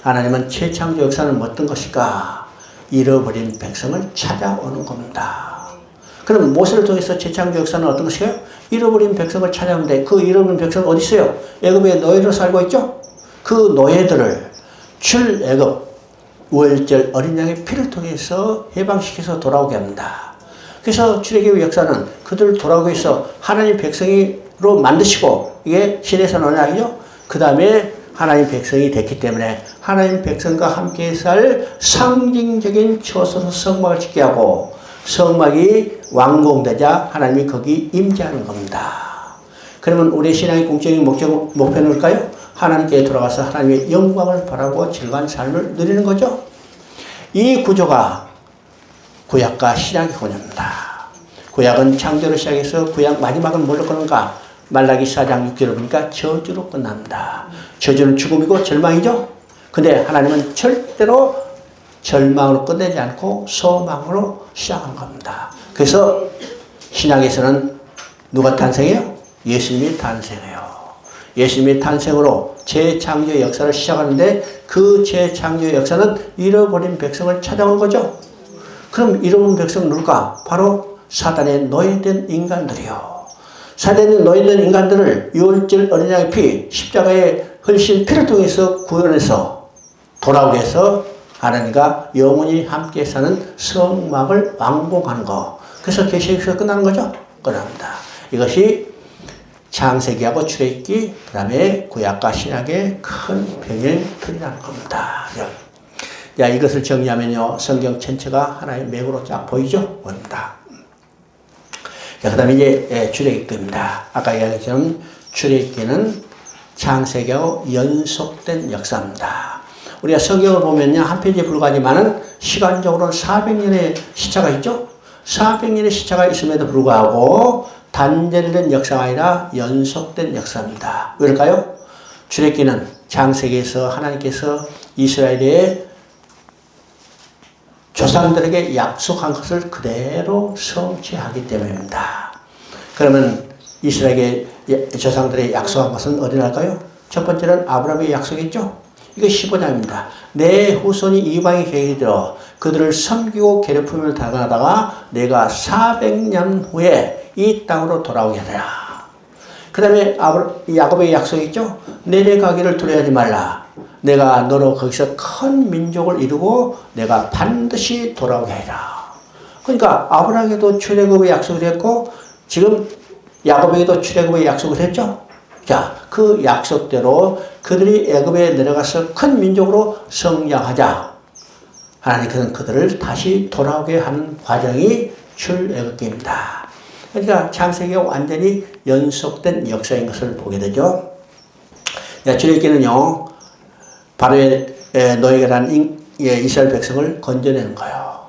하나님은 재창조 역사는 어떤 것일까? 잃어버린 백성을 찾아오는 겁니다. 그럼 모세를 통해서 재창조 역사는 어떤 것이에요? 잃어버린 백성을 찾아오는데 그 잃어버린 백성은 어디 있어요? 애굽의 노예로 살고 있죠? 그 노예들을 출애굽 월절 어린 양의 피를 통해서 해방시켜서 돌아오게 합니다. 그래서 출애굽의 역사는 그들을 돌아오기 위해서 하나님 백성으로 만드시고 이게 신에서 언약이죠. 그 다음에 하나님 백성이 됐기 때문에 하나님 백성과 함께 살 상징적인 처소로 성막을 짓게 하고 성막이 완공되자 하나님이 거기 임재하는 겁니다. 그러면 우리 신앙의 공적인 목표는 뭘까요? 하나님께 돌아가서 하나님의 영광을 바라고 즐거운 삶을 누리는 거죠. 이 구조가 구약과 신약의 구조입니다. 구약은 창조로 시작해서 구약 마지막은 뭘로 끝는가? 말라기 4장 6절을 보니까 저주로 끝난다. 저주는 죽음이고 절망이죠. 근데 하나님은 절대로 절망으로 끝내지 않고 소망으로 시작한 겁니다. 그래서 신약에서는 누가 탄생해요? 예수님이 탄생해요. 예수님의 탄생으로 재창조의 역사를 시작하는데 그 재창조의 역사는 잃어버린 백성을 찾아온 거죠. 그럼 잃어버린 백성은 누굴까? 바로 사단에 노예된 인간들이요. 사단에 노예된 인간들을 유월절 어린 양의 피, 십자가에 흘리신 피를 통해서 구원해서 돌아오게 해서 하나님과 영원히 함께 사는 성막을 완공하는 거. 그래서 계시록에서 끝나는 거죠. 끝납니다. 이것이 창세기하고 출애굽기, 그 다음에 구약과 신약의 큰 병행 틀이라는 겁니다. 자, 이것을 정리하면요, 성경 전체가 하나의 맥으로 쫙 보이죠? 보입니다. 자, 그 다음에 이제 출애굽기입니다. 아까 이야기했던 출애굽기는 창세기하고 연속된 역사입니다. 우리가 성경을 보면요, 한 페이지에 불과하지만은 시간적으로는 400년의 시차가 있죠? 400년의 시차가 있음에도 불구하고 단절된 역사가 아니라 연속된 역사입니다. 왜일까요? 출애굽기는 창세기에서 하나님께서 이스라엘의 조상들에게 약속한 것을 그대로 성취하기 때문입니다. 그러면 이스라엘의 조상들의 약속한 것은 어디 날까요? 첫 번째는 아브라함의 약속이죠. 이거 15장입니다. 내 후손이 이방의 계획이 들어 그들을 섬기고 괴롭힘을 당하다가 내가 400년 후에 이 땅으로 돌아오게 하리라. 그 다음에 야곱의 약속이 있죠. 내려가기를 두려워하지 말라. 내가 너로 거기서 큰 민족을 이루고 내가 반드시 돌아오게 하리라. 그러니까 아브라함에게도 출애굽의 약속을 했고 지금 야곱에게도 출애굽의 약속을 했죠. 자, 그 약속대로 그들이 애굽에 내려가서 큰 민족으로 성장하자. 하나님께서는 그들을 다시 돌아오게 하는 과정이 출애굽기입니다. 그러니까 창세기가 완전히 연속된 역사인 것을 보게 되죠. 출애굽기는요, 바로의 노예라는 이스라엘 백성을 건져내는 거예요.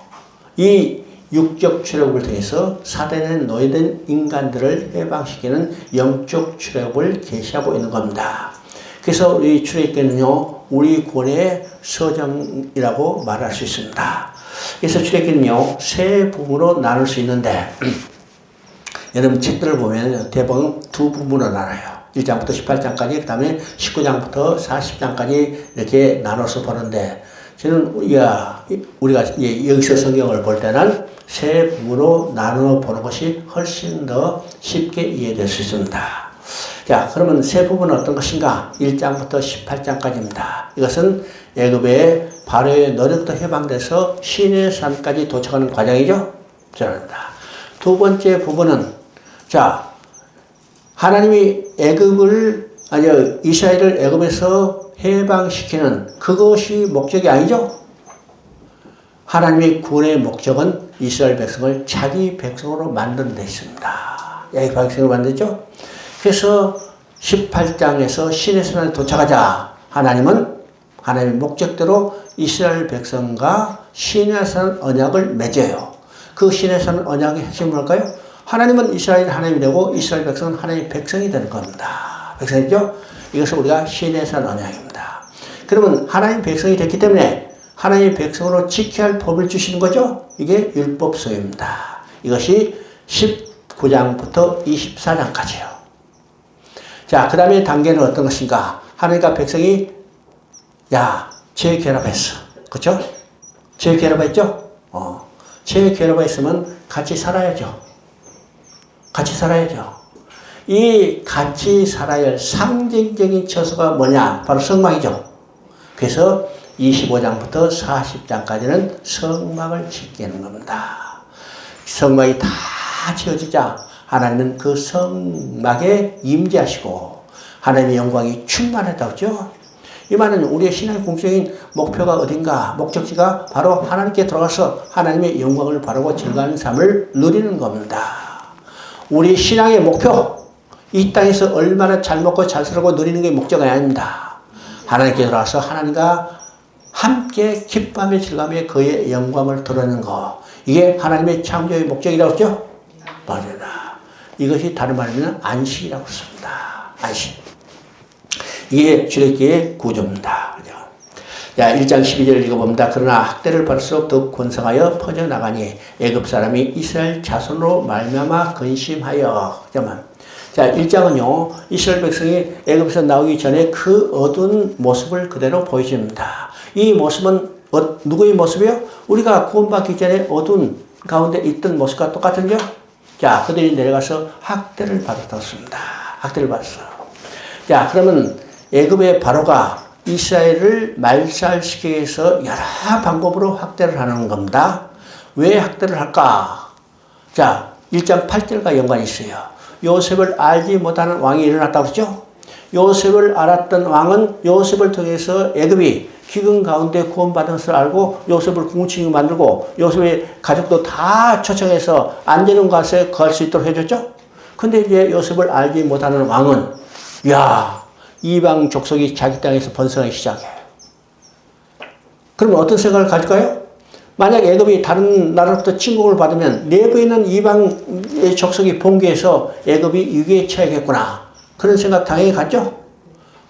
이 육적 출애굽을 통해서 사단에 노예된 인간들을 해방시키는 영적 출애굽을 계시하고 있는 겁니다. 그래서 우리 출애굽기는요, 우리 구원의 서정이라고 말할 수 있습니다. 그래서 출애굽기는요, 세 부분으로 나눌 수 있는데 여러분 책들을 보면 대부분 두 부분으로 나눠요. 1장부터 18장까지, 그 다음에 19장부터 40장까지 이렇게 나눠서 보는데 저는 우리가 여기서 성경을 볼 때는 세 부분으로 나누어 보는 것이 훨씬 더 쉽게 이해될 수 있습니다. 자, 그러면 세 부분은 어떤 것인가? 1장부터 18장까지입니다. 이것은 애굽의 바로의 노력도 해방돼서 시내산까지 도착하는 과정이죠. 두 번째 부분은 하나님이 이스라엘을 애굽에서 해방시키는 그것이 목적이 아니죠. 하나님의 구원의 목적은 이스라엘 백성을 자기 백성으로 만드는 데 있습니다. 자기 백성으로 만들죠. 그래서 18장에서 시내산에 도착하자 하나님은 하나님의 목적대로 이스라엘 백성과 시내산 언약을 맺어요. 그 시내산 언약의 핵심이 뭘까요? 하나님은 이스라엘 하나님이 되고 이스라엘 백성은 하나님의 백성이 되는 겁니다. 백성이죠? 이것을 우리가 시내산 언약입니다. 그러면 하나님 백성이 됐기 때문에 하나님의 백성으로 지켜야 할 법을 주시는 거죠? 이게 율법서입니다. 이것이 19장부터 24장까지요. 자, 그 다음에 단계는 어떤 것인가? 하나님과 백성이 재결합했어. 그렇죠? 재결합했죠? 재결합했으면 같이 살아야죠. 같이 살아야죠. 이 같이 살아야 할 상징적인 처소가 뭐냐? 바로 성막이죠. 그래서 25장부터 40장까지는 성막을 짓게 하는 겁니다. 성막이 다 지어지자 하나님은 그 성막에 임재하시고 하나님의 영광이 충만했다고 했죠. 이 말은 우리의 신앙의 공적인 목표가 어딘가, 목적지가 바로 하나님께 돌아가서 하나님의 영광을 바라고 즐거운 삶을 누리는 겁니다. 우리 신앙의 목표, 이 땅에서 얼마나 잘 먹고 잘 살고 누리는 게 목적이 아닙니다. 하나님께 돌아가서 하나님과 함께 기쁨의 즐거움에 그의 영광을 드러내는 것. 이게 하나님의 창조의 목적이라고 했죠? 맞습니다. 이것이 다른 말이면 안식이라고 했습니다. 안식. 이게 출애굽기의 구조입니다. 그죠? 자, 1장 12절을 읽어봅니다. 그러나 학대를 받을수록 더욱 권성하여 퍼져나가니 애굽 사람이 이스라엘 자손으로 말미암아 근심하여. 잠깐만. 자, 1장은요, 이스라엘 백성이 애굽에서 나오기 전에 그 어두운 모습을 그대로 보여줍니다. 이 모습은 누구의 모습이요? 우리가 구원받기 전에 어두운 가운데 있던 모습과 똑같은데요? 자, 그들이 내려가서 학대를 받았습니다. 학대를 받았어. 자, 그러면 애굽의 바로가 이스라엘을 말살시키기 위해서 여러 방법으로 학대를 하는 겁니다. 왜 학대를 할까? 자, 1장 8절과 연관이 있어요. 요셉을 알지 못하는 왕이 일어났다고 그러죠? 요셉을 알았던 왕은 요셉을 통해서 애굽이 기근 가운데 구원받은 것을 알고 요셉을 궁уч히 만들고 요셉의 가족도 다 초청해서 안전한 곳에 거할 수 있도록 해줬죠? 근데 이제 요셉을 알지 못하는 왕은, 야, 이방 족속이 자기 땅에서 번성하기 시작해. 그럼 어떤 생각을 가질까요? 만약 애굽이 다른 나라로부터 침공을 받으면 내부에 있는 이방의 족속이 봉기해서 애굽이 위기에 처하겠구나. 그런 생각 당연히 갖죠?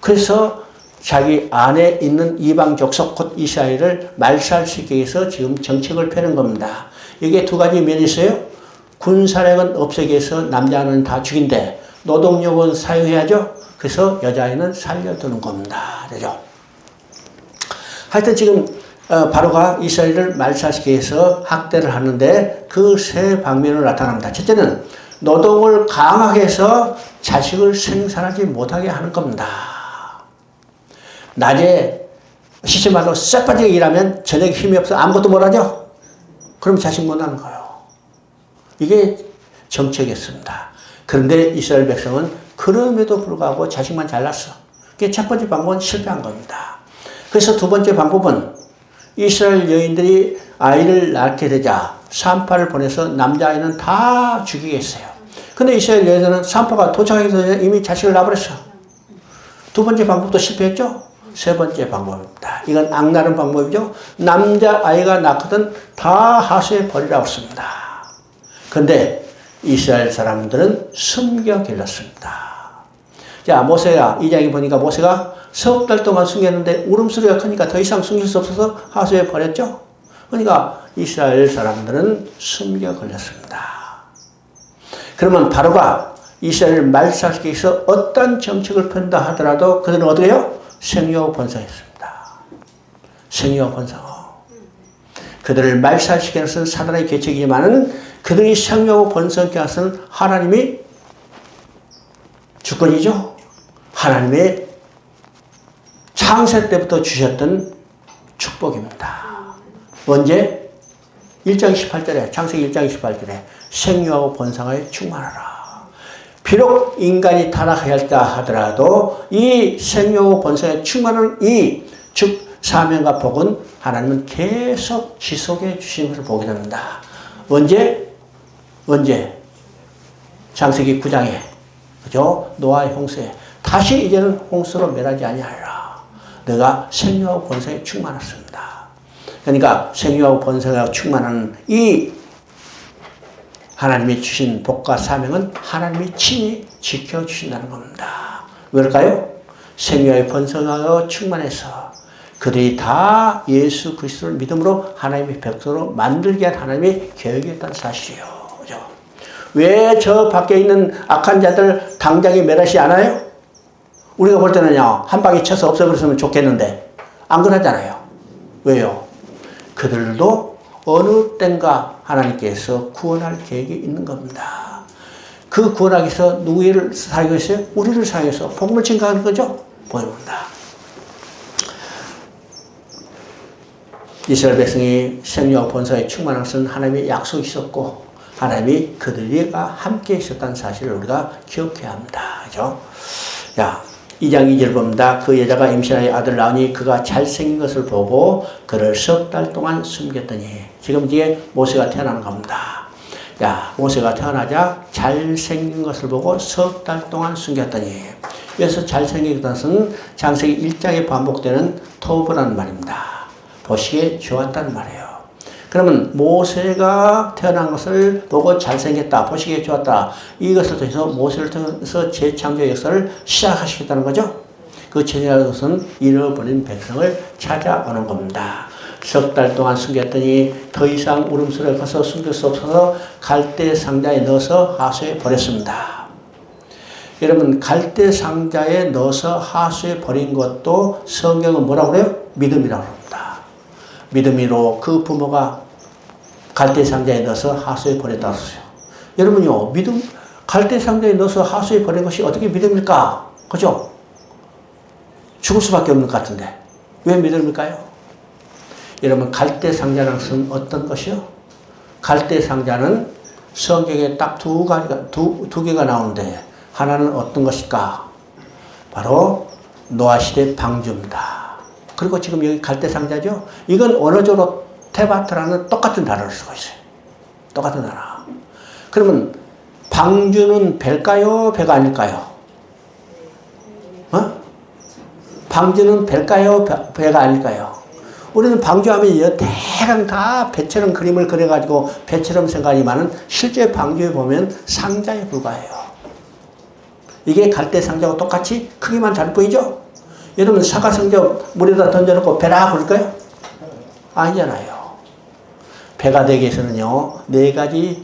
그래서 자기 안에 있는 이방 족속 곧 이스라엘을 말살시키기 위해서 지금 정책을 펴는 겁니다. 이게 두 가지 면이 있어요. 군사력은 없애기 위해서 남자는 다 죽인데 노동력은 사용해야죠. 그래서 여자아이는 살려두는 겁니다. 그죠? 하여튼 지금 바로가 이스라엘을 말살시키기 위해서 학대를 하는데 그 세 방면으로 나타납니다. 첫째는 노동을 강하게 해서 자식을 생산하지 못하게 하는 겁니다. 낮에 시시마다 쎄빠지게 일하면 저녁에 힘이 없어 아무것도 못하죠? 그럼 자식 못 낳는 거예요. 이게 정책이었습니다. 그런데 이스라엘 백성은 그럼에도 불구하고 자식만 잘 낳았어. 그게 첫 번째 방법은 실패한 겁니다. 그래서 두 번째 방법은 이스라엘 여인들이 아이를 낳게 되자 산파를 보내서 남자아이는 다 죽이게 했어요. 근데 이스라엘 여인들은 산파가 도착하기 전에 이미 자식을 낳아버렸어. 두 번째 방법도 실패했죠? 세 번째 방법입니다. 이건 악랄한 방법이죠. 남자아이가 낳거든 다 하수에 버리라고 했습니다. 근데 이스라엘 사람들은 숨겨 길렀습니다. 자, 모세가, 2장에 보니까 모세가 석 달 동안 숨겼는데 울음소리가 크니까 더 이상 숨길 수 없어서 하수에 버렸죠? 그러니까 이스라엘 사람들은 숨겨 걸렸습니다. 그러면 바로가 이스라엘을 말살시키기 위해서 어떤 정책을 편다 하더라도 그들은 어떻게 해요? 생육하고 번성했습니다. 생육하고 번성. 그들을 말살시키는 것은 사단의 계책이지만은 그들이 생육하고 번성케 하는 하나님이 주권이죠. 하나님의 창세 때부터 주셨던 축복입니다. 언제? 1장 18절에, 창세기 1장 18절에 생육하고 번성하여 충만하라. 비록 인간이 타락하였다 하더라도 이 생육하고 번성에 충만한 이 즉 사명과 복은 하나님은 계속 지속해 주시는 것을 보게 됩니다. 언제? 창세기 9장에 그죠? 노아의 홍수에 다시 이제는 홍수로 멸하지 아니하리라. 내가 생육하고 번성에 충만했습니다. 그러니까 생육하고 번성하고 충만한 이 하나님이 주신 복과 사명은 하나님이 친히 지켜주신다는 겁니다. 왜일까요? 생육하여 번성하여 충만해서 그들이 다 예수 그리스도를 믿음으로 하나님의 백성으로 만들게 한 하나님의 계획이었다는 사실이에요. 그죠? 왜 저 밖에 있는 악한 자들 당장에 멸하지 않아요? 우리가 볼 때는요, 한 방에 쳐서 없애버렸으면 좋겠는데 안 그러잖아요. 왜요? 그들도 어느 땐가 하나님께서 구원할 계획이 있는 겁니다. 그 구원하기 위해서 누구를 사용하기 위해서? 우리를 사용해서 복음을 증가하는 거죠? 보입니다. 이스라엘 백성이 생육하고 번성에 충만한 것은 하나님의 약속이 있었고 하나님이 그들과 함께 있었다는 사실을 우리가 기억해야 합니다. 그죠? 자, 2장 2절 봅니다. 그 여자가 임신하여 아들 낳으니 그가 잘생긴 것을 보고 그를 석 달 동안 숨겼더니 지금 뒤에 모세가 태어나는 겁니다. 자, 모세가 태어나자 잘생긴 것을 보고 석 달 동안 숨겼더니 여기서 잘생긴 것은 창세기 1장에 반복되는 토브라는 말입니다. 보시기에 좋았다는 말이에요. 그러면 모세가 태어난 것을 보고 잘생겼다, 보시기에 좋았다. 이것을 통해서 모세를 통해서 재창조 역사를 시작하시겠다는 거죠. 그 제자의 것은 잃어버린 백성을 찾아오는 겁니다. 석 달 동안 숨겼더니 더 이상 울음소리를 커서 숨길 수 없어서 갈대 상자에 넣어서 하수에 버렸습니다. 여러분, 갈대 상자에 넣어서 하수에 버린 것도 성경은 뭐라고 그래요? 믿음이라고 합니다. 믿음으로 그 부모가 갈대 상자에 넣어서 하수에 버렸다고 했어요. 여러분요, 믿음, 갈대 상자에 넣어서 하수에 버린 것이 어떻게 믿음일까? 그죠? 죽을 수밖에 없는 것 같은데. 왜 믿음일까요? 여러분, 갈대 상자라는 것은 어떤 것이요? 갈대 상자는 성경에 딱 두 개가 나오는데, 하나는 어떤 것일까? 바로 노아시대 방주입니다. 그리고 지금 여기 갈대 상자죠? 이건 원어적으로 테바트라는 똑같은 단어를 쓰고 있어요. 똑같은 단어. 그러면 방주는 배일까요? 배가 아닐까요? 방주는 배일까요? 배가 아닐까요? 우리는 방주하면 대강 다 배처럼 그림을 그려가지고 배처럼 생각하지만은 실제 방주에 보면 상자에 불과해요. 이게 갈대 상자와 똑같이 크기만 다를 뿐이죠? 여러분, 사과성자 물에다 던져놓고 배라 그럴까요? 아니잖아요. 배가 되기 위해서는요, 4가지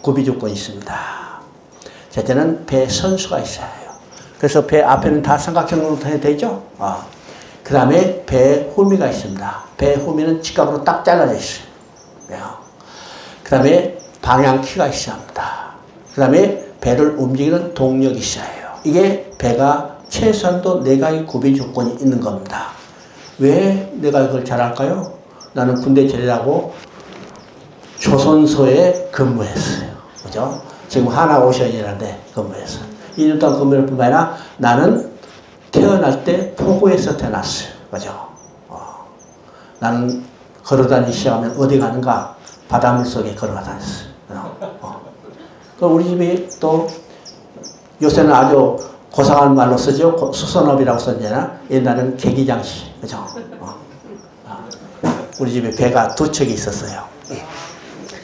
구비 조건이 있습니다. 첫째는 배 선수가 있어야 해요. 그래서 배 앞에는 다 삼각형으로 되죠? 그 다음에 배 후미가 있습니다. 배 후미는 직각으로 딱 잘라져 있어요. 그 다음에 방향키가 있어야 합니다. 그 다음에 배를 움직이는 동력이 있어야 해요. 이게 배가 최소한도 4가지 구비 조건이 있는 겁니다. 왜 내가 이걸 잘할까요? 나는 군대 제대하고 조선소에 근무했어요. 그죠? 지금 하나오션이라는데 근무했어요. 2년 동안 근무할 뿐만 아니라 나는 태어날 때 포구에서 태어났어요. 그죠? 나는 걸어다니기 시작하면 어디 가는가? 바닷물 속에 걸어다녔어요. 그럼 우리 집이 또 요새는 아주 고상한 말로 쓰죠. 수선업이라고 썼잖아. 옛날에는 계기장시. 그죠? 우리 집에 배가 2척이 있었어요.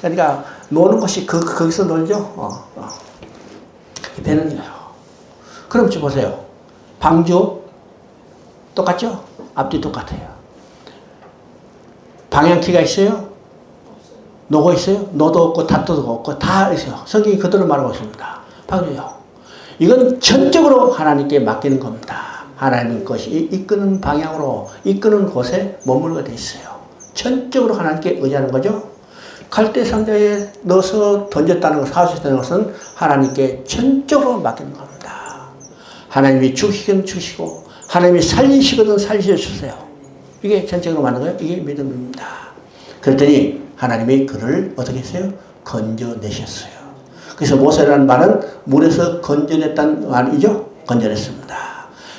그러니까 노는 것이 거기서 놀죠. 배는요. 그럼 좀 보세요. 방주 똑같죠? 앞뒤 똑같아요. 방향키가 있어요? 노고 있어요? 노도 없고 닷도 없고 다 있어요. 성경이 그대로 말하고 있습니다. 방주요. 이건 전적으로 하나님께 맡기는 겁니다. 하나님 것이 이끄는 방향으로 이끄는 곳에 머물게 돼 있어요. 전적으로 하나님께 의지하는 거죠. 갈대 상자에 넣어서 던졌다는 것, 사수했다는 것은 하나님께 전적으로 맡기는 겁니다. 하나님이 주시긴 주시고 하나님이 살리시거든 살려주세요. 이게 전적으로 맞는 거예요. 이게 믿음입니다. 그랬더니 하나님이 그를 어떻게 했어요? 건져내셨어요. 그래서 모세라는 말은 물에서 건져냈다는 말이죠. 건져냈습니다.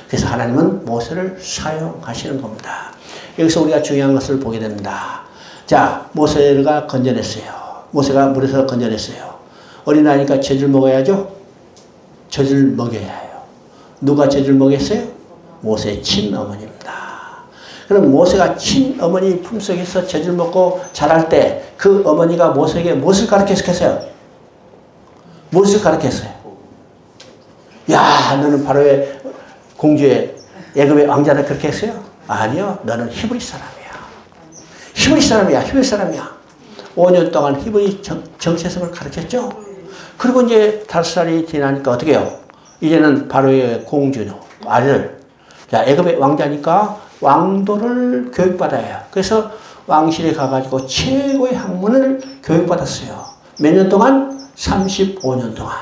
그래서 하나님은 모세를 사용하시는 겁니다. 여기서 우리가 중요한 것을 보게 됩니다. 자, 모세가 건져냈어요. 모세가 물에서 건져냈어요. 어린아이니까 젖을 먹어야죠. 젖을 먹여야 해요. 누가 젖을 먹였어요? 모세의 친어머니입니다. 그럼 모세가 친어머니 품속에서 젖을 먹고 자랄 때 그 어머니가 모세에게 무엇을 가르쳤겠어요? 무엇을 가르쳤어요? 야, 너는 바로의 공주의 애굽의 왕자를 그렇게 했어요? 아니요, 너는 히브리 사람이야. 히브리 사람이야, 히브리 사람이야. 5년 동안 히브리 정체성을 가르쳤죠? 그리고 이제 5살이 지나니까 어떻게 해요? 이제는 바로의 공주, 아들. 자, 애굽의 왕자니까 왕도를 교육받아야 해요. 그래서 왕실에 가가지고 최고의 학문을 교육받았어요. 몇 년 동안? 35년 동안.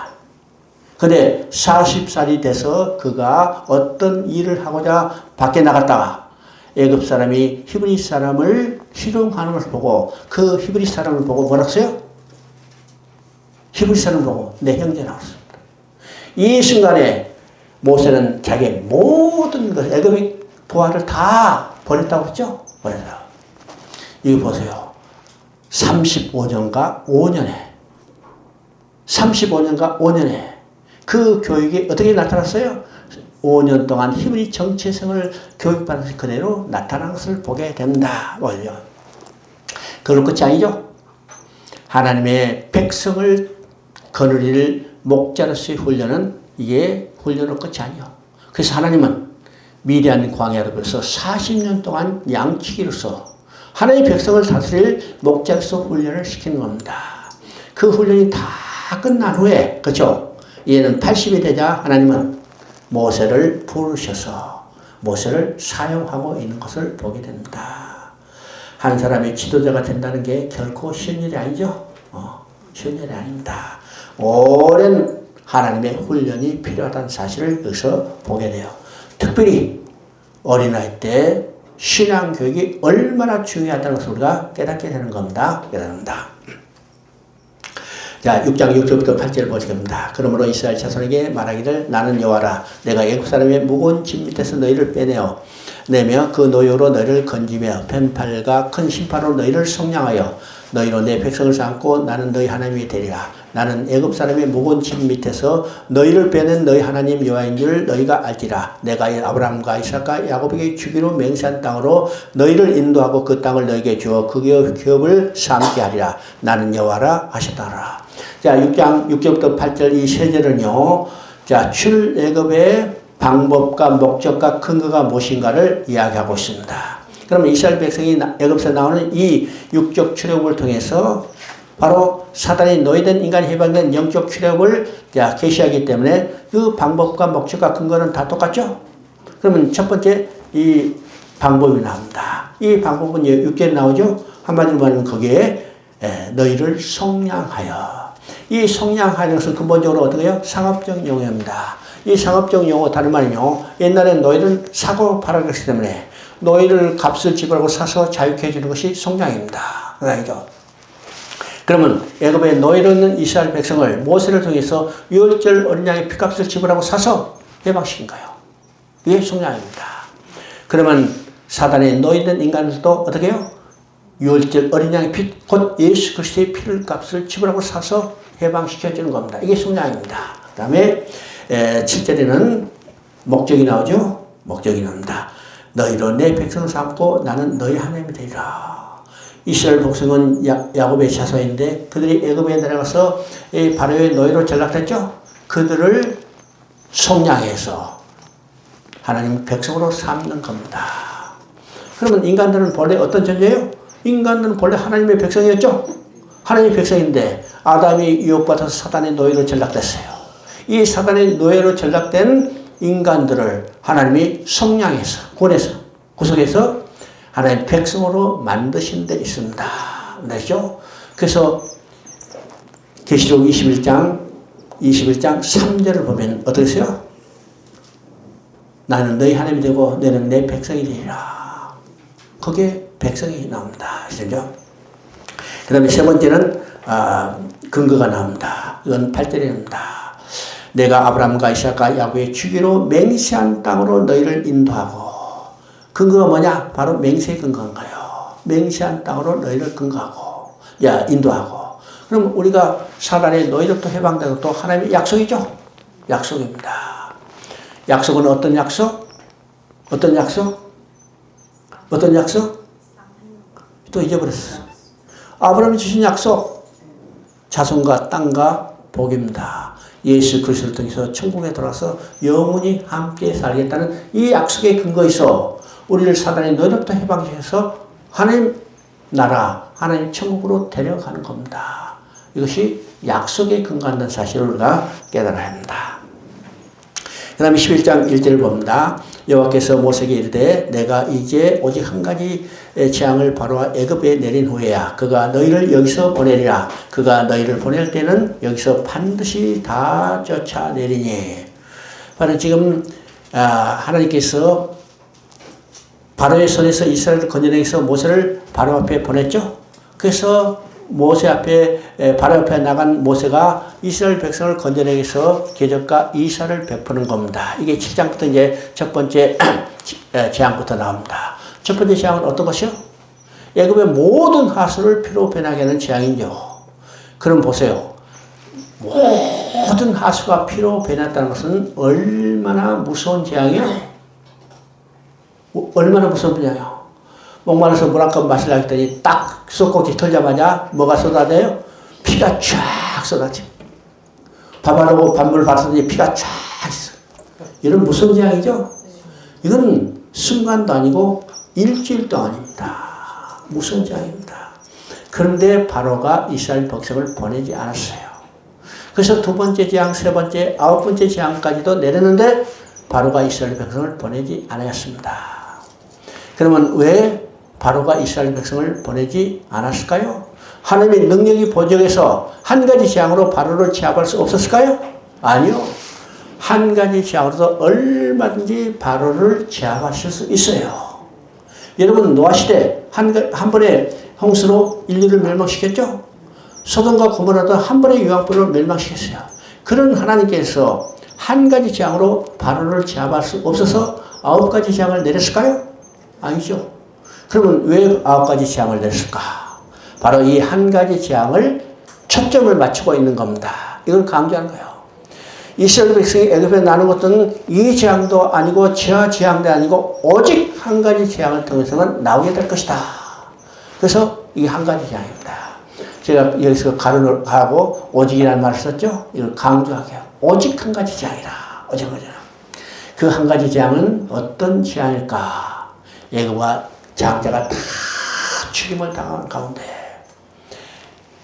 근데 40살이 돼서 그가 어떤 일을 하고자 밖에 나갔다가 애굽 사람이 히브리 사람을 희롱하는 것을 보고 그 히브리 사람을 보고 뭐라고 했어요? 히브리 사람을 보고 내 형제라고 했습니다. 이 순간에 모세는 자기의 모든 것, 애굽의 부하를 다 버렸다고 했죠? 버렸어요. 이거 보세요. 35년과 5년에 그 교육이 어떻게 나타났어요? 5년 동안 히브리 정체성을 교육받아서 그대로 나타난 것을 보게 된다. 뭐요? 그럴 끝이 아니죠. 하나님의 백성을 거느릴 목자로서의 훈련은 이게 훈련의 끝이 아니에요. 그래서 하나님은 미디안 광야로서 40년 동안 양치기로서 하나님의 백성을 다스릴 목자로서 훈련을 시키는 겁니다. 그 훈련이 다 끝난 후에, 그렇죠? 얘는 80이 되자 하나님은 모세를 부르셔서 모세를 사용하고 있는 것을 보게 됩니다. 한 사람이 지도자가 된다는 게 결코 쉬운 일이 아니죠. 쉬운 일이 아닙니다. 오랜 하나님의 훈련이 필요하다는 사실을 여기서 보게 돼요. 특별히 어린아이 때 신앙 교육이 얼마나 중요하다는 것을 우리가 깨닫게 되는 겁니다. 깨닫는다. 자, 6장 6절부터 8절을 보시겠습니다. 그러므로 이스라엘 자손에게 말하기를 나는 여호와라. 내가 애굽 사람의 무거운 짐 밑에서 너희를 빼내어 내며 그 노여로 너희를 건지며 뱀팔과 큰 심판으로 너희를 속량하여 너희로 내 백성을 삼고 나는 너희 하나님이 되리라. 나는 애굽 사람의 무거운 짐 밑에서 너희를 빼낸 너희 하나님 여호와인 줄 너희가 알지라. 내가 아브라함과 이삭과 야곱에게 주기로 맹세한 땅으로 너희를 인도하고 그 땅을 너희에게 주어 그 기업을 삼게 하리라. 나는 여호와라 하셨다라. 자, 6장 6절부터 8절 이 세 절은요. 자, 출애굽의 방법과 목적과 근거가 무엇인가를 이야기하고 있습니다. 그러면 이스라엘 백성이 애굽에서 나오는 이 육적 출애굽을 통해서 바로 사단이 노예된 인간이 해방된 영적 출애굽을 계시하기 때문에 그 방법과 목적과 근거는 다 똑같죠? 그러면 첫 번째 이 방법이 나옵니다. 이 방법은 6절에 나오죠? 한마디로 말하면 거기에 너희를 속량하여. 이 속량하는 것은 근본적으로 어떻게 해요? 상업적 용어입니다. 이 상업적 용어 다른 말은요. 옛날에 노예를 사고 팔았기 때문에 노예를 값을 지불하고 사서 자유케 해주는 것이 속량입니다. 알죠? 그러면 애굽의 노예로 있는 이스라엘 백성을 모세를 통해서 유월절 어린 양의 피값을 지불하고 사서 해방시킨 거예요. 이게 속량입니다. 그러면 사단의 노예된 인간들도 어떻게 해요? 유월절 어린 양의 피, 곧 예수 그리스도의 피를 값을 지불하고 사서 해방시켜주는 겁니다. 이게 속량입니다. 그 다음에 7절에는 목적이 나오죠? 목적이 나옵니다. 너희로 내 백성을 삼고 나는 너희 하나님이 되리라. 이스라엘 백성은 야곱의 자손인데 그들이 애굽에 내려가서 바로의 노예로 전락됐죠. 그들을 속량해서 하나님 백성으로 삼는 겁니다. 그러면 인간들은 본래 어떤 존재예요? 인간들은 본래 하나님의 백성이었죠. 하나님의 백성인데 아담이 유혹받아서 사단의 노예로 전락됐어요. 이 사단의 노예로 전락된 인간들을 하나님이 속량해서 구속해서 하나님 백성으로 만드신 데 있습니다. 그렇죠? 그래서 계시록 21장 3절을 보면 어떻게 써요? 나는 너희 하나님이 되고 너는 내 백성이 되리라. 거기에 백성이 나옵니다. 그렇죠? 그 다음에 세 번째는 근거가 나옵니다. 이건 8절입니다. 내가 아브라함과 이삭과 야곱의 주기로 맹세한 땅으로 너희를 인도하고. 근거가 뭐냐? 바로 맹세의 근거인가요? 맹세한 땅으로 너희를 인도하고. 그럼 우리가 사단의 노예로부터 해방되고 또 하나님의 약속이죠? 약속입니다. 약속은 어떤 약속? 어떤 약속? 또 잊어버렸어. 아브라함이 주신 약속. 자손과 땅과 복입니다. 예수 그리스도를 통해서 천국에 들어와서 영원히 함께 살겠다는 이 약속의 근거에서 우리를 사단의 노예로부터 해방시켜서 하나님 나라, 하나님 천국으로 데려가는 겁니다. 이것이 약속에 근거한다는 사실을 우리가 깨달아야 합니다. 그 다음에 11장 1절을 봅니다. 여호와께서 모세에게 이르되 내가 이제 오직 한 가지 재앙을 바로와 애굽에 내린 후에야 그가 너희를 여기서 보내리라. 그가 너희를 보낼 때는 여기서 반드시 다 쫓아내리니. 바로 지금 하나님께서 바로의 손에서 이스라엘을 건져내서 모세를 바로 앞에 보냈죠. 그래서 모세 앞에 바로 앞에 나간 모세가 이스라엘 백성을 건져내기 위해서 계적과 이사를 베푸는 겁니다. 이게 7장부터 이제 첫 번째 재앙부터 나옵니다. 첫 번째 재앙은 어떤 것이요? 애굽의 모든 하수를 피로 변하게 하는 재앙이죠. 그럼 보세요. 모든 하수가 피로 변했다는 것은 얼마나 무서운 재앙이에요? 얼마나 무서운 재앙이에요? 목마르서 물 한 컵 마시려고 했더니 딱 쏟고기 털자마자 뭐가 쏟아져요? 피가 쫙 쏟아져. 밥하려고 밥물 받았더니 피가 쫙 있어. 이런 무서운 재앙이죠? 이건 순간도 아니고 일주일도 아닙니다. 무서운 재앙입니다. 그런데 바로가 이스라엘 백성을 보내지 않았어요. 그래서 두 번째 재앙, 세 번째, 아홉 번째 재앙까지도 내렸는데 바로가 이스라엘 백성을 보내지 않았습니다. 그러면 왜 바로가 이스라엘 백성을 보내지 않았을까요? 하나님의 능력이 부족해서 한 가지 재앙으로 바로를 제압할 수 없었을까요? 아니요. 한 가지 재앙으로도 얼마든지 바로를 제압하실 수 있어요. 여러분 노아 시대 한 번에 홍수로 인류를 멸망시켰죠? 소돔과 고모라도 한 번에 유황불로 멸망시켰어요. 그런 하나님께서 한 가지 재앙으로 바로를 제압할 수 없어서 아홉 가지 재앙을 내렸을까요? 아니죠. 그러면 왜 아홉 가지 재앙을 내렸을까? 바로 이 한 가지 재앙을 초점을 맞추고 있는 겁니다. 이걸 강조하는 거예요. 이스라엘 백성이 애굽에 나는 것은 이 재앙도 아니고 저 재앙도 아니고 오직 한 가지 재앙을 통해서만 나오게 될 것이다. 그래서 이 한 가지 재앙입니다. 제가 여기서 가로를 하고 오직이라는 말을 썼죠. 이걸 강조하게 해요. 오직 한 가지 재앙이라. 오직 한 가지 재앙. 그 한 가지 재앙은 어떤 재앙일까? 애굽과 장자가 다 죽임을 당한 가운데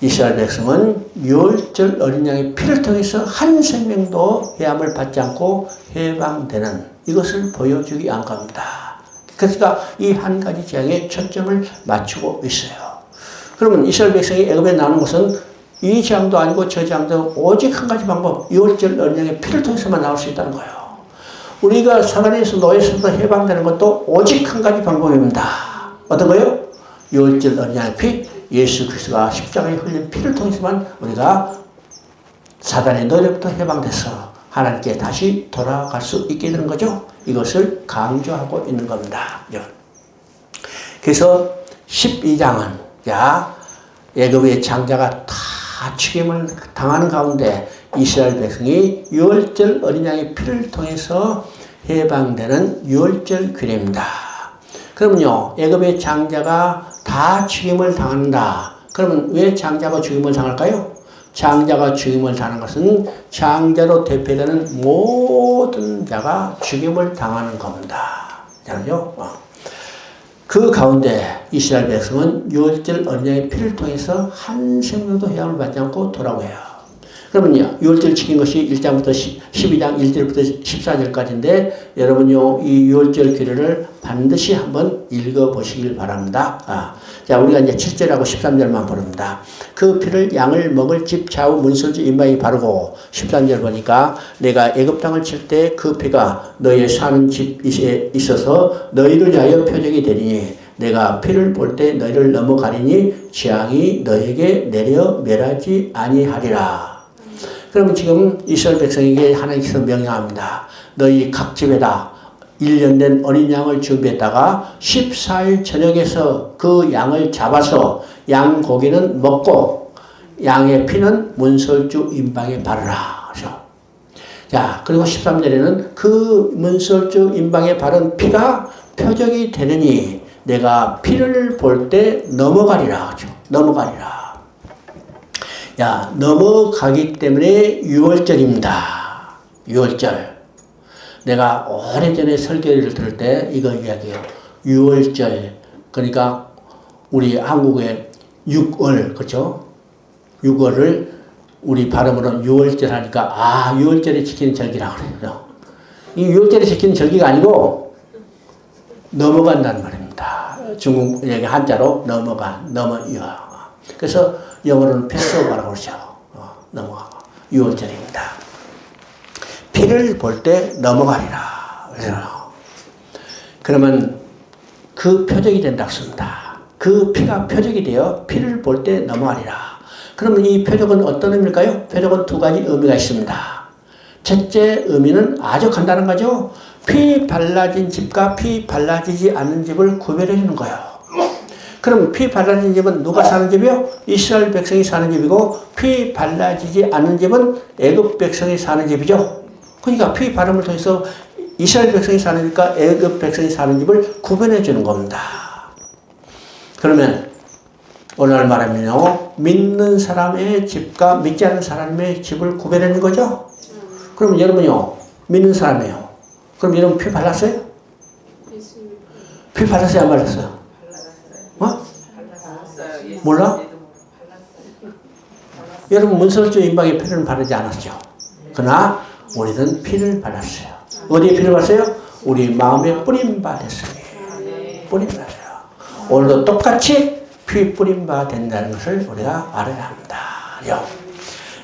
이스라엘 백성은 유월절 어린 양의 피를 통해서 한 생명도 해함을 받지 않고 해방되는 이것을 보여주기 위한 겁니다. 그러니까 이 한 가지 재앙에 초점을 맞추고 있어요. 그러면 이스라엘 백성이 애굽에 나오는 것은 이 재앙도 아니고 저 재앙도 오직 한 가지 방법, 유월절 어린 양의 피를 통해서만 나올 수 있다는 거예요. 우리가 사단에서 노예에서부터 해방되는 것도 오직 한 가지 방법입니다. 어떤 거요? 유월절 어린 양의 피, 예수 그리스도가 십자가에 흘린 피를 통해서만 우리가 사단의 노예로부터 해방돼서 하나님께 다시 돌아갈 수 있게 되는 거죠. 이것을 강조하고 있는 겁니다. 그래서 12장은 애굽의 장자가 다 죽임을 당하는 가운데 이스라엘 백성이 유월절 어린 양의 피를 통해서 해방되는 유월절 규례입니다. 그러면요, 애굽의 장자가 다 죽임을 당한다. 그러면 왜 장자가 죽임을 당할까요? 장자가 죽임을 당하는 것은 장자로 대표되는 모든 자가 죽임을 당하는 겁니다. 알죠? 그 가운데 이스라엘 백성은 유월절 어린 양의 피를 통해서 한 생명도 해함을 받지 않고 돌아오게요. 그러면요, 유월절 지킨 것이 1장부터 12장 1절부터 14절까지인데 여러분요, 이 유월절 규례를 반드시 한번 읽어보시길 바랍니다. 자, 우리가 이제 7절하고 13절만 보릅니다. 그 피를 양을 먹을 집 좌우 문설주 인방에 바르고 13절 보니까 내가 애굽 땅을 칠 때 그 피가 너희 사는 집에 있어서 너희를 위하여 표적이 되리니 내가 피를 볼 때 너희를 넘어가리니 재앙이 너희에게 내려 멸하지 아니하리라. 그러면 지금 이스라엘 백성에게 하나님께서 명령합니다. 너희 각 집에다 1년 된 어린 양을 준비했다가 14일 저녁에서 그 양을 잡아서 양 고기는 먹고 양의 피는 문설주 인방에 바르라. 자, 그리고 13절에는 그 문설주 인방에 바른 피가 표적이 되느니 내가 피를 볼 때 넘어가리라. 넘어가리라. 넘어가기 때문에 유월절입니다. 유월절. 내가 오래전에 설교를 들을 때 이거 이야기해요. 유월절. 그러니까 우리 한국의 6월, 그렇죠? 6월을 우리 발음으로는 유월절 하니까 유월절에 지키는 절기라고 그래요. 이 유월절에 지키는 절기가 아니고 넘어간다는 말입니다. 중국 얘기 한자로 넘어요. 그래서 영어로는 패스오버라고 그러죠. 넘어가. 유월절입니다. 피를 볼 때 넘어가리라. 그러면 그 표적이 된다고 씁니다. 그 피가 표적이 되어 피를 볼 때 넘어가리라. 그러면 이 표적은 어떤 의미일까요? 표적은 두 가지 의미가 있습니다. 첫째 의미는 아주 간단한 거죠. 피 발라진 집과 피 발라지지 않는 집을 구별해 주는 거예요. 그럼 피 발라진 집은 누가 사는 집이요? 이스라엘 백성이 사는 집이고 피 발라지지 않는 집은 애굽 백성이 사는 집이죠. 그러니까 피 바름을 통해서 이스라엘 백성이 사는 집과 애굽 백성이 사는 집을 구별해 주는 겁니다. 그러면 오늘 말하면요, 믿는 사람의 집과 믿지 않는 사람의 집을 구별하는 거죠. 그럼 여러분요, 믿는 사람이에요. 그럼 여러분 피 발랐어요? 피 발랐어요, 안 발랐어요? 어? 몰라? 여러분 문설주 임박에 피를 바르지 않았죠. 그러나 우리는 피를 발랐어요. 어디에 피를 발랐어요? 우리 마음에 뿌린 바 됐습니다. 뿌린 바예요. 오늘도 똑같이 피 뿌린 바 된다는 것을 우리가 알아야 합니다.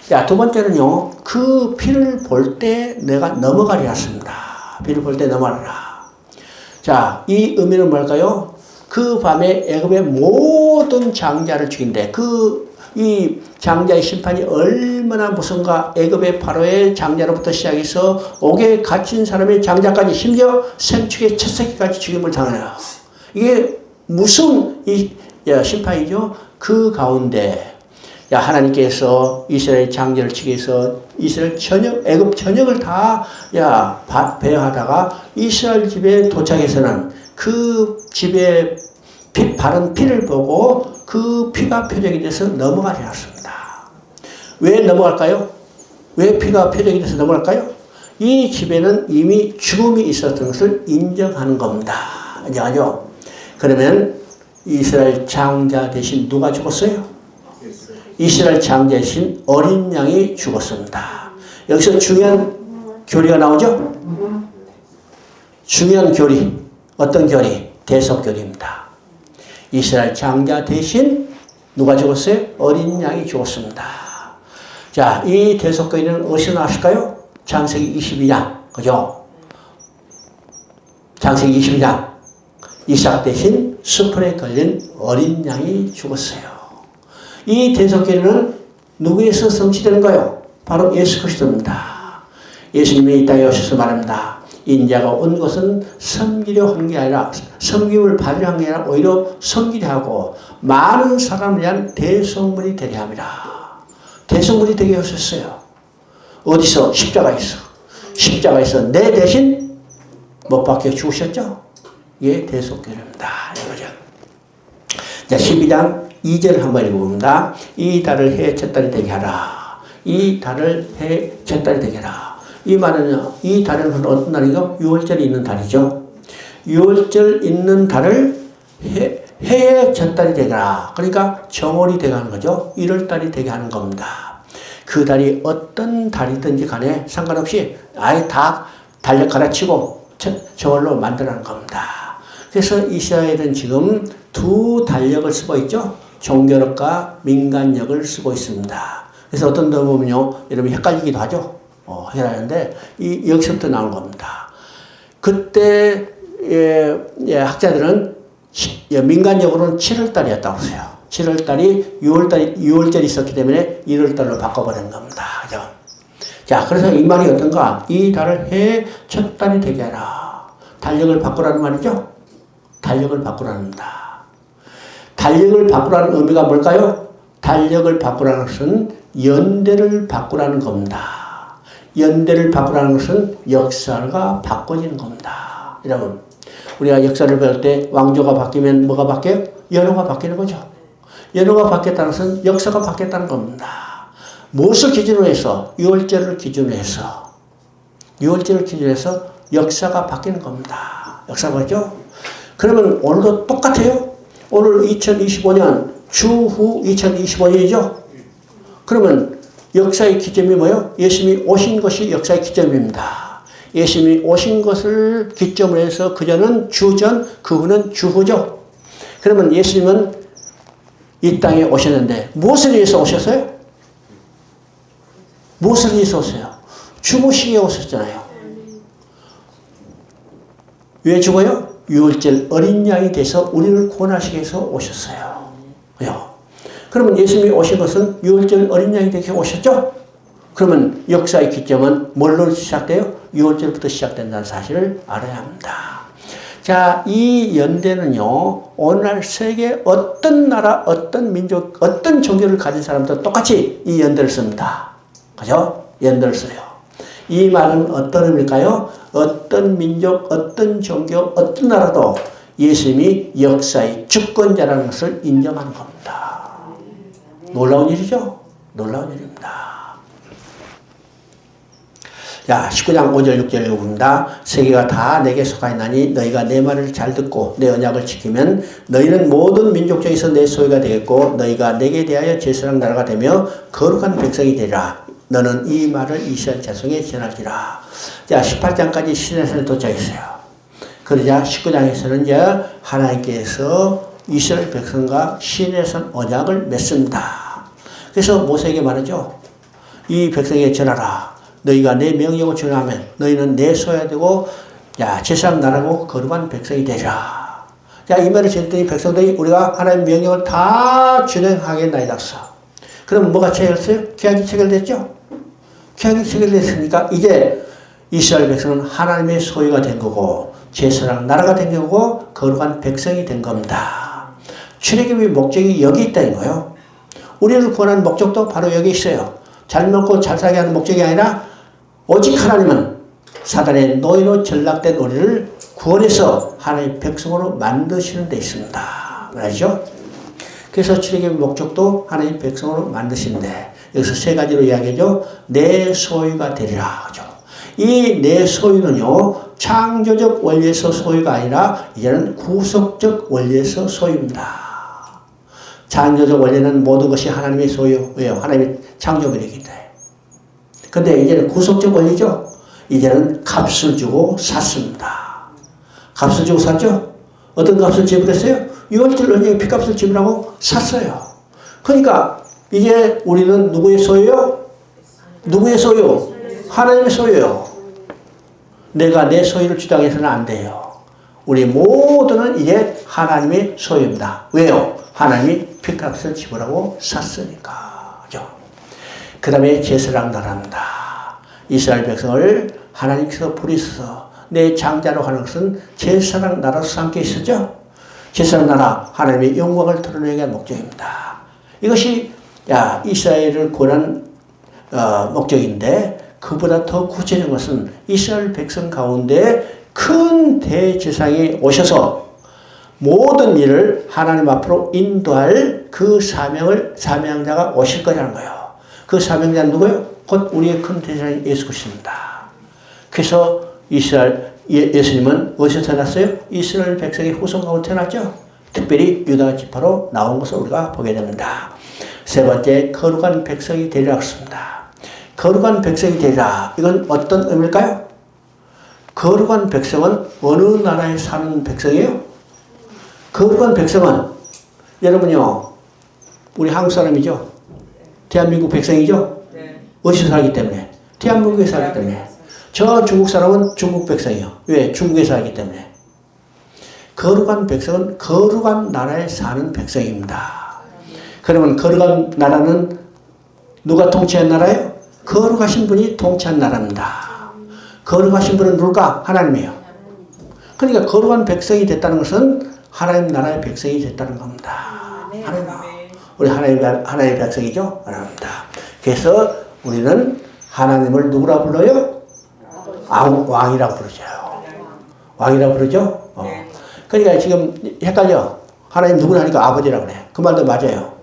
자, 두 번째는요, 그 피를 볼 때 내가 넘어가리였습니다. 피를 볼 때 넘어가라. 자, 이 의미는 뭘까요? 그 밤에 애굽의 모든 장자를 죽인데 이 장자의 심판이 얼마나 무서운가. 애굽의 바로의 장자로부터 시작해서 옥에 갇힌 사람의 장자까지 심지어 생축의 첫 새끼까지 죽임을 당하라. 이게 무슨 심판이죠. 그 가운데 하나님께서 이스라엘 장자를 치기 위해서 이스라엘 애굽 전역을 다 배회하다가 이스라엘 집에 도착해서는 그 집에 바른 피를 보고 그 피가 표적이 돼서 넘어가지 않습니다. 왜 넘어갈까요? 왜 피가 표적이 돼서 넘어갈까요? 이 집에는 이미 죽음이 있었던 것을 인정하는 겁니다. 인정하죠? 그러면 이스라엘 장자 대신 누가 죽었어요? 이스라엘 장자 대신 어린 양이 죽었습니다. 여기서 중요한 교리가 나오죠? 중요한 교리. 어떤 교리? 대속교리입니다. 이스라엘 장자 대신 누가 죽었어요? 어린 양이 죽었습니다. 자, 이 대속교리는 어디서 나왔을까요? 창세기 22장. 그죠? 창세기 22장. 이삭 대신 수풀에 걸린 어린 양이 죽었어요. 이 대속교리는 누구에서 성취되는가요? 바로 예수 그리스도입니다. 예수님이 이 땅에 오셔서 말합니다. 인자가 온 것은 섬기려 한 게 아니라 섬김을 받으려 한 게 아니라 오히려 섬기려 하고 많은 사람을 위한 대속물이 되려 함이라. 대속물이 되게 하셨어요. 어디서? 십자가에서. 십자가에서 내 대신 못 박혀 죽으셨죠? 이게 대속교리입니다. 이거죠. 자, 12장 2절을 한번 읽어봅니다. 이 달을 해의 첫 달이 되게 하라. 이 달을 해의 첫 달이 되게 하라. 이 말은요, 이 달은 어떤 날이죠? 6월절이 있는 달이죠. 6월절 있는 달을 해의 첫 달이 되게 하라. 그러니까 정월이 되게 하는 거죠. 1월달이 되게 하는 겁니다. 그 달이 어떤 달이든지 간에 상관없이 아예 다 달력 갈아치고 정월로 만들어낸 겁니다. 그래서 이스라엘은 지금 두 달력을 쓰고 있죠. 종교력과 민간력을 쓰고 있습니다. 그래서 어떤 데 보면요, 여러분 헷갈리기도 하죠. 헷갈리는데 여기서부터 나온 겁니다. 그때 학자들은 민간력으로는 7월달이었다고 그러세요. 7월달이 6월절이 있었기 때문에 1월달로 바꿔버린 겁니다. 그죠? 자, 그래서 이 말이 어떤가? 이 달을 해 첫 달이 되게 하라. 달력을 바꾸라는 말이죠? 달력을 바꾸라는 겁니다. 달력을 바꾸라는 의미가 뭘까요? 달력을 바꾸라는 것은 연대를 바꾸라는 겁니다. 연대를 바꾸라는 것은 역사가 바꿔지는 겁니다. 여러분, 우리가 역사를 배울 때 왕조가 바뀌면 뭐가 바뀌어요? 연호가 바뀌는 거죠. 연호가 바뀌었다는 것은 역사가 바뀌었다는 겁니다. 무엇을 기준으로 해서? 6월절을 기준으로 해서. 6월절을 기준으로 해서 역사가 바뀌는 겁니다. 역사가 그죠? 그러면 오늘도 똑같아요. 오늘 2025년 주후 2025년이죠. 그러면 역사의 기점이 뭐예요? 예수님이 오신 것이 역사의 기점입니다. 예수님이 오신 것을 기점으로 해서 그전은 주전, 그 후는 주후죠. 그러면 예수님은 이 땅에 오셨는데 무엇을 위해서 오셨어요? 무엇을 위해서 오세요? 죽으시게 오셨잖아요. 왜 죽어요? 유월절 어린 양이 돼서 우리를 구원하시기 위해서 오셨어요. 왜요? 그러면 예수님이 오신 것은 유월절 어린 양이 되게 오셨죠? 그러면 역사의 기점은 뭘로 시작돼요? 유월절부터 시작된다는 사실을 알아야 합니다. 자, 이 연대는요, 오늘날 세계 어떤 나라, 어떤 민족, 어떤 종교를 가진 사람도 똑같이 이 연대를 씁니다. 그죠? 연대를 써요. 이 말은 어떤 의미일까요? 어떤 민족, 어떤 종교, 어떤 나라도 예수님이 역사의 주권자라는 것을 인정하는 겁니다. 놀라운 일이죠? 놀라운 일입니다. 자, 19장 5절 6절 읽어봅니다. 세계가 다 내게 속하였나니 너희가 내 말을 잘 듣고 내 언약을 지키면 너희는 모든 민족 중에서 내 소유가 되겠고 너희가 내게 대하여 제사장 나라가 되며 거룩한 백성이 되리라. 너는 이 말을 이스라엘 자손에게 전할지라. 자, 18장까지 시내산에 도착했어요. 그러자 19장에서는 이제 하나님께서 이스라엘 백성과 시내산 언약을 맺습니다. 그래서 모세에게 말하죠. 이 백성에게 전하라. 너희가 내 명령을 준하면 너희는 내 소유가 되고 제사장 나라고 거룩한 백성이 되리라. 자, 이 말을 전했더니 백성들이 우리가 하나님의 명령을 다 준행하겠나이다. 그럼 뭐가 체결됐어요? 계약이 체결됐죠? 계약이 체결됐으니까 이제 이스라엘 백성은 하나님의 소유가 된 거고 제사장 나라가 된 거고 거룩한 백성이 된 겁니다. 출애굽의 목적이 여기 있다는 거예요. 우리를 구원하는 목적도 바로 여기 있어요. 잘 먹고 잘 살게 하는 목적이 아니라 오직 하나님은 사단의 노예로 전락된 우리를 구원해서 하나님의 백성으로 만드시는 데 있습니다. 알죠? 그래서 출애굽의 목적도 하나님의 백성으로 만드시는데 여기서 세 가지로 이야기하죠. 내 소유가 되리라. 이 내 소유는요, 창조적 원리에서 소유가 아니라 이제는 구속적 원리에서 소유입니다. 창조적 원리는 모든 것이 하나님의 소유. 왜요? 하나님의 창조물이기 때문에. 근데 이제는 구속적 원리죠. 이제는 값을 주고 샀습니다. 값을 주고 샀죠? 어떤 값을 지불했어요? 유월절 언약의 피값을 지불하고 샀어요. 그러니까 이제 우리는 누구의 소유요? 누구의 소유? 하나님의 소유요. 내가 내 소유를 주장해서는 안 돼요. 우리 모두는 이제 하나님의 소유입니다. 왜요? 하나님이 피값을 지불하고 샀으니까. 그죠? 그 다음에 제사장 나라입니다. 이스라엘 백성을 하나님께서 부리셔서 내 장자로 하는 것은 제사장 나라로서 함께 있었죠? 제사장 나라, 하나님의 영광을 드러내기 위한 목적입니다. 이것이 이스라엘을 구원한 목적인데 그보다 더 구체적인 것은 이스라엘 백성 가운데 큰 대제사장이 오셔서 모든 일을 하나님 앞으로 인도할 그 사명자가 오실 거라는 거예요. 그 사명자는 누구예요? 곧 우리의 큰 대제사장인 예수 그리스도입니다. 그래서 예수님은 어디서 태어났어요? 이스라엘 백성의 후손 가운데 태어났죠? 특별히 유다 지파로 나온 것을 우리가 보게 됩니다. 세 번째, 거룩한 백성이 되리라 했습니다. 거룩한 백성이 되리라. 이건 어떤 의미일까요? 거룩한 백성은 어느 나라에 사는 백성이에요? 거룩한 백성은 여러분요, 우리 한국 사람이죠? 대한민국 백성이죠? 네. 어디서 살기 때문에? 대한민국에 살기 때문에. 저 중국 사람은 중국 백성이에요. 왜? 중국에 살기 때문에. 거룩한 백성은 거룩한 나라에 사는 백성입니다. 그러면 거룩한 나라는 누가 통치한 나라예요? 거룩하신 분이 통치한 나라입니다. 거룩하신 분은 누굴까? 하나님이에요. 그러니까 거룩한 백성이 됐다는 것은 하나님 나라의 백성이 됐다는 겁니다. 하나님, 우리 하나님의 백성이죠? 하나님입니다. 그래서 우리는 하나님을 누구라 불러요? 왕이라고 부르죠. 왕이라고 부르죠? 그러니까 지금 헷갈려. 하나님 누구나 하니까 아버지라고 그래. 그 말도 맞아요.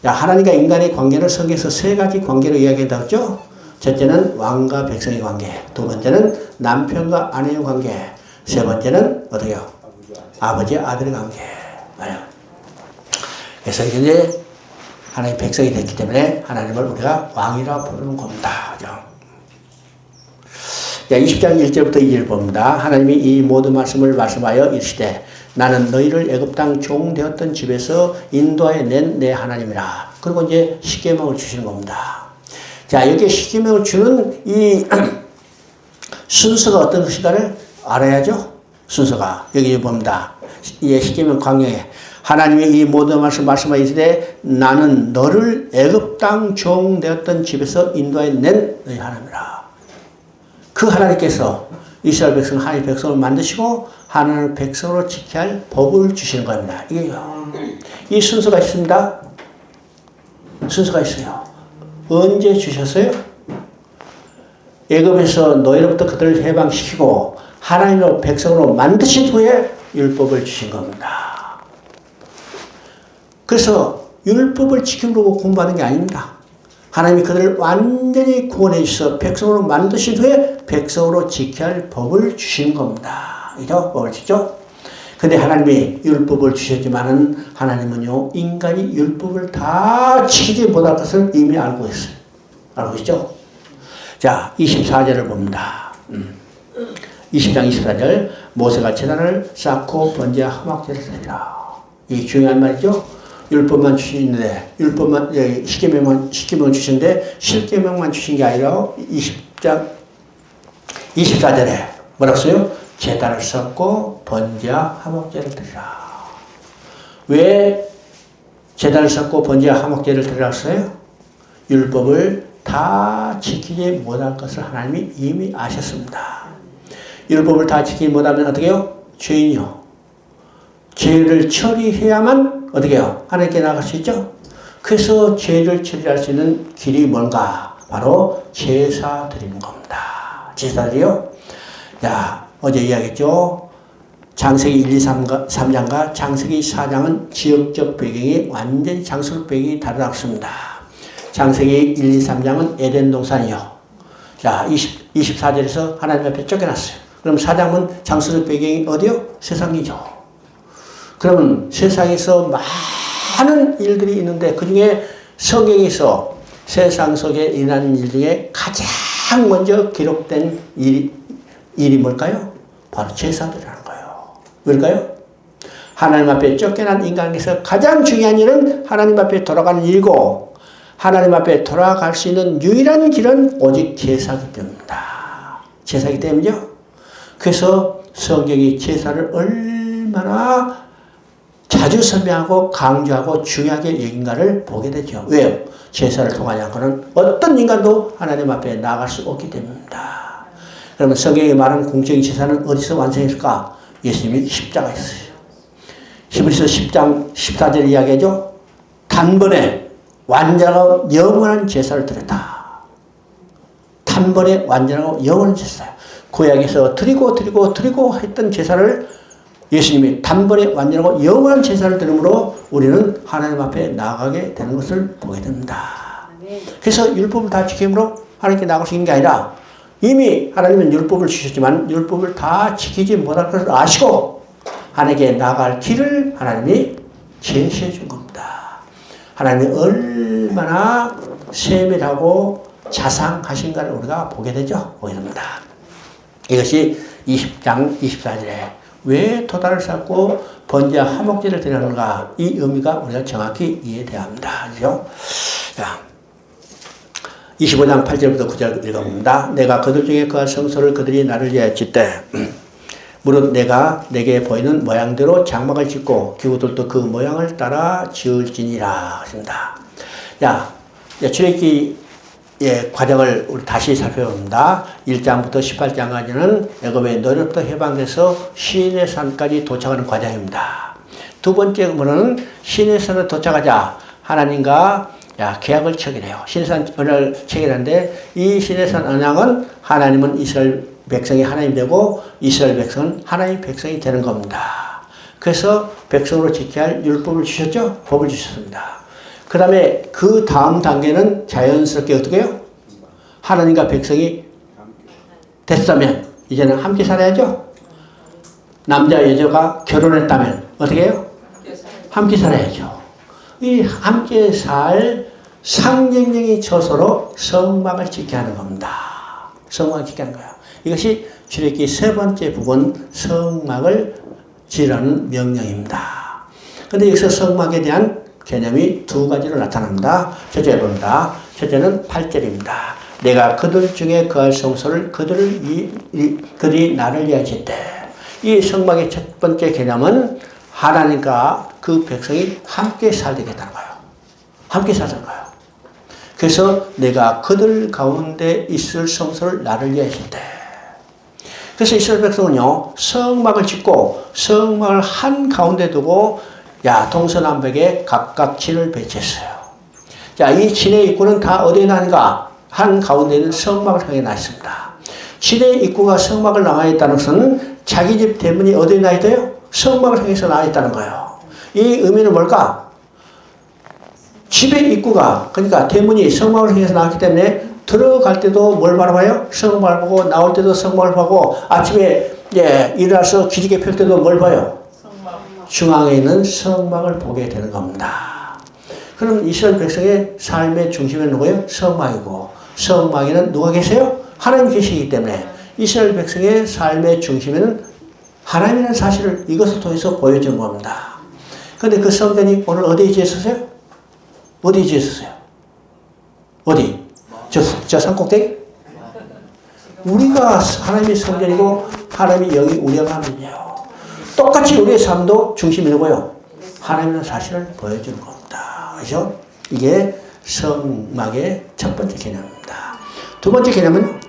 하나님과 인간의 관계를 성경에서 세 가지 관계로 이야기한다고 했죠? 첫째는 왕과 백성의 관계. 두 번째는 남편과 아내의 관계. 세 번째는 어떻게요? 아버지, 아들의 관계. 그래서 이제 하나님의 백성이 됐기 때문에 하나님을 우리가 왕이라고 부르는 겁니다. 그죠? 20장 1절부터 2절 봅니다. 하나님이 이 모든 말씀을 말씀하여 이르시되 나는 너희를 애굽 땅 종 되었던 집에서 인도하여 낸 내 하나님이라. 그리고 이제 십계명을 주시는 겁니다. 자, 여기에 십계명을 주는 이 순서가 어떤 것인가를 알아야죠. 순서가 여기 봅니다. 시계명 광야에 하나님이 이 모든 말씀하시되 나는 너를 애굽 땅 종 되었던 집에서 인도해 낸 너희 하나님이라. 그 하나님께서 이스라엘 백성 하나님 백성을 만드시고 하나님 백성으로 지켜야 할 법을 주시는 겁니다. 이게요. 이 순서가 있습니다. 순서가 있어요. 언제 주셨어요? 애굽에서 너희로부터 그들을 해방시키고 하나님으로 백성으로 만드신 후에 율법을 주신 겁니다. 그래서 율법을 지키려고 공부하는 게 아닙니다. 하나님이 그들을 완전히 구원해 주셔서 백성으로 만드신 후에 백성으로 지켜야 할 법을 주신 겁니다. 그죠? 법을 주죠? 근데 하나님이 율법을 주셨지만은 하나님은요, 인간이 율법을 다 지키지 못할 것을 이미 알고 있어요. 알고 있죠? 자, 24절을 봅니다. 20장 24절. 모세가 제단을 쌓고 번제와 화목제를 드리라. 이게 중요한 말이죠? 율법만 주시는데, 율법만, 십계명만 주시는데, 십계명만 주신 게 아니라 20장 24절에 뭐라고 써요? 제단을 쌓고 번제와 화목제를 드리라. 왜 제단을 쌓고 번제와 화목제를 드리라고 써요? 율법을 다 지키지 못할 것을 하나님이 이미 아셨습니다. 율법을 다 지키지 못하면 어떻게 해요? 죄인이요. 죄를 처리해야만 어떻게 해요? 하나님께 나갈 수 있죠? 그래서 죄를 처리할 수 있는 길이 뭔가? 바로 제사 드리는 겁니다. 제사들이요. 자, 어제 이야기했죠? 창세기 1, 2, 3장과 창세기 4장은 지역적 배경이 완전히 장소적 배경이 다르다고 했습니다. 창세기 1, 2, 3장은 에덴 동산이요. 자, 24절에서 하나님 앞에 쫓겨났어요. 그럼 4장은 장소적 배경이 어디요? 세상이죠. 그러면 세상에서 많은 일들이 있는데 그 중에 성경에서 세상 속에 일어나는 일 중에 가장 먼저 기록된 일이 뭘까요? 바로 제사들이라는 거예요. 왜일까요? 하나님 앞에 쫓겨난 인간에서 가장 중요한 일은 하나님 앞에 돌아가는 일이고 하나님 앞에 돌아갈 수 있는 유일한 길은 오직 제사이기 때문입니다. 제사이기 때문이죠. 그래서 성경이 제사를 얼마나 자주 설명하고 강조하고 중요하게 여긴가를 보게 되죠. 왜요? 제사를 통하지 않고는 어떤 인간도 하나님 앞에 나아갈 수 없기 때문입니다. 그러면 성경이 말하는 공적인 제사는 어디서 완성했을까? 예수님이 십자가에 있어요. 히브리서 10장 14절 이야기하죠. 단번에 완전하고 영원한 제사를 드렸다. 단번에 완전하고 영원한 제사. 구약에서 드리고 했던 제사를 예수님이 단번에 완전하고 영원한 제사를 드림으로 우리는 하나님 앞에 나아가게 되는 것을 보게 됩니다. 그래서 율법을 다 지킴으로 하나님께 나아갈 수 있는 게 아니라 이미 하나님은 율법을 주셨지만 율법을 다 지키지 못할 것을 아시고 하나님께 나아갈 길을 하나님이 제시해 준 겁니다. 하나님이 얼마나 세밀하고 자상하신가를 우리가 보게 되죠. 보게 됩니다. 이것이 20장 24절에 왜 토단을 쌓고 번제와 화목제를 드리는가? 이 의미가 우리가 정확히 이해돼야 합니다. 그죠? 자, 25장 8절부터 9절 읽어봅니다. 내가 그들 중에 그할 성소를 그들이 나를 위하여 짓되 무릇 내가 내게 보이는 모양대로 장막을 짓고 기구들도 그 모양을 따라 지을지니라. 했습니다. 자, 출애굽기 과정을 우리 다시 살펴봅니다. 1장부터 18장까지는 애굽의 너희로부터 해방돼서 시내산까지 도착하는 과정입니다. 두 번째 부분은 시내산에 도착하자 하나님과 계약을 체결해요. 시내산 언약을 체결하는데 이 시내산 언약은 하나님은 이스라엘 백성이 하나님 되고 이스라엘 백성은 하나님 백성이 되는 겁니다. 그래서 백성으로 지켜야 할 율법을 주셨죠? 법을 주셨습니다. 그 다음에 그 다음 단계는 자연스럽게 어떻게 해요? 하나님과 백성이 됐다면 이제는 함께 살아야죠. 남자 여자가 결혼했다면 어떻게 해요? 함께 살아야죠. 이 함께 살 상징적인 처소로 성막을 짓게 하는 겁니다. 성막을 짓게 하는 거예요. 이것이 출애굽기 세 번째 부분 성막을 지으라는 명령입니다. 그런데 여기서 성막에 대한 개념이 두 가지로 나타납니다. 첫째 봅니다. 첫째는 8절입니다. 내가 그들 중에 그할 성소를 그들이 나를 위하여 짓되 이 성막의 첫 번째 개념은 하나님과 그 백성이 함께 살되겠다는 거예요. 함께 살자는 거예요. 그래서 내가 그들 가운데 있을 성소를 나를 위해 했대. 그래서 이스라엘 백성은요, 성막을 짓고 성막을 한 가운데 두고 동서남북에 각각 진을 배치했어요. 자, 이 진의 입구는 다 어디에 나는가? 한 가운데 있는 성막을 향해 나 있습니다. 진의 입구가 성막을 나와 있다는 것은 자기 집 대문이 어디에 나 있대요? 성막을 향해서 나 있다는 거예요. 이 의미는 뭘까? 집의 입구가, 그러니까 대문이 성막을 향해서 나왔기 때문에 들어갈 때도 뭘 바라봐요? 성막을 보고, 나올 때도 성막을 보고, 아침에 일어나서 기지개 펼 때도 뭘 봐요? 중앙에 있는 성막을 보게 되는 겁니다. 그럼 이스라엘 백성의 삶의 중심은 누구예요? 성막이고, 성막에는 누가 계세요? 하나님 계시기 때문에 이스라엘 백성의 삶의 중심에는 하나님이라는 사실을 이것을 통해서 보여준 겁니다. 그런데 그 성전이 오늘 어디에 지었어요? 어디에 지었어요? 어디? 저 산꼭대기? 우리가 하나님의 성전이고 하나님이 여기 우리가 하는요. 똑같이 우리의 삶도 중심이 누구요? 하나님의 사실을 보여주는 겁니다. 그렇죠? 이게 성막의 첫 번째 개념입니다. 두 번째 개념은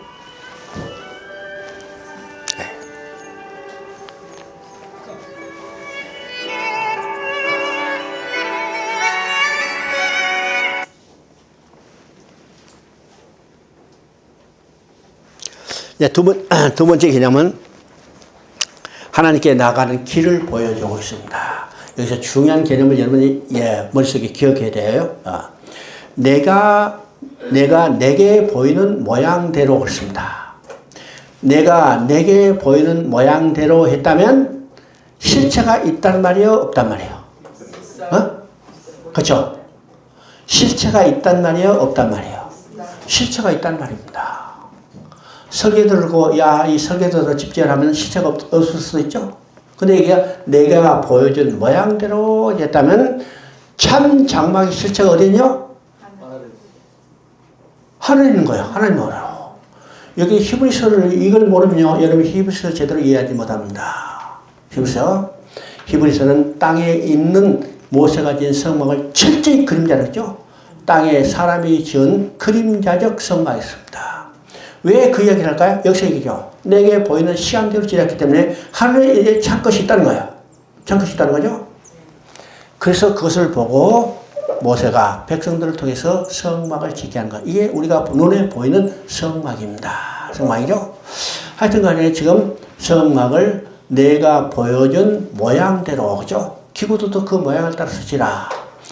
두 번째 개념은 하나님께 나가는 길을 보여주고 있습니다. 여기서 중요한 개념을 여러분이 머릿속에 기억해야 돼요. 내가 내게 보이는 모양대로 그렇습니다. 내가 내게 보이는 모양대로 했다면 실체가 있단 말이에요? 없단 말이에요? 그렇죠? 실체가 있단 말이에요? 없단 말이에요? 실체가 있단 말입니다. 설계 들고 이 설계도로 집재하면 실체가 없을 수도 있죠. 근데 이게 내가 보여준 모양대로 했다면 참 장막의 실체가 어디 있냐? 하늘에 있는 거예요. 하나님 나라로. 여기 히브리서를 이걸 모르면요, 여러분 히브리서 제대로 이해하지 못합니다. 히브리서는 땅에 있는 모세가 지은 성막을 철저히 그림자로 했죠. 땅에 사람이 지은 그림자적 성막이었습니다. 왜 그 이야기를 할까요? 여기서 얘기죠. 내게 보이는 시간대로 지났기 때문에 하늘에 이제 참것이 있다는 거예요. 참것이 있다는 거죠. 그래서 그것을 보고 모세가 백성들을 통해서 성막을 짓게 한 것. 이게 우리가 눈에 보이는 성막입니다. 성막이죠. 하여튼 간에 지금 성막을 내가 보여준 모양대로, 그죠? 기구도 그 모양을 따라서 지라.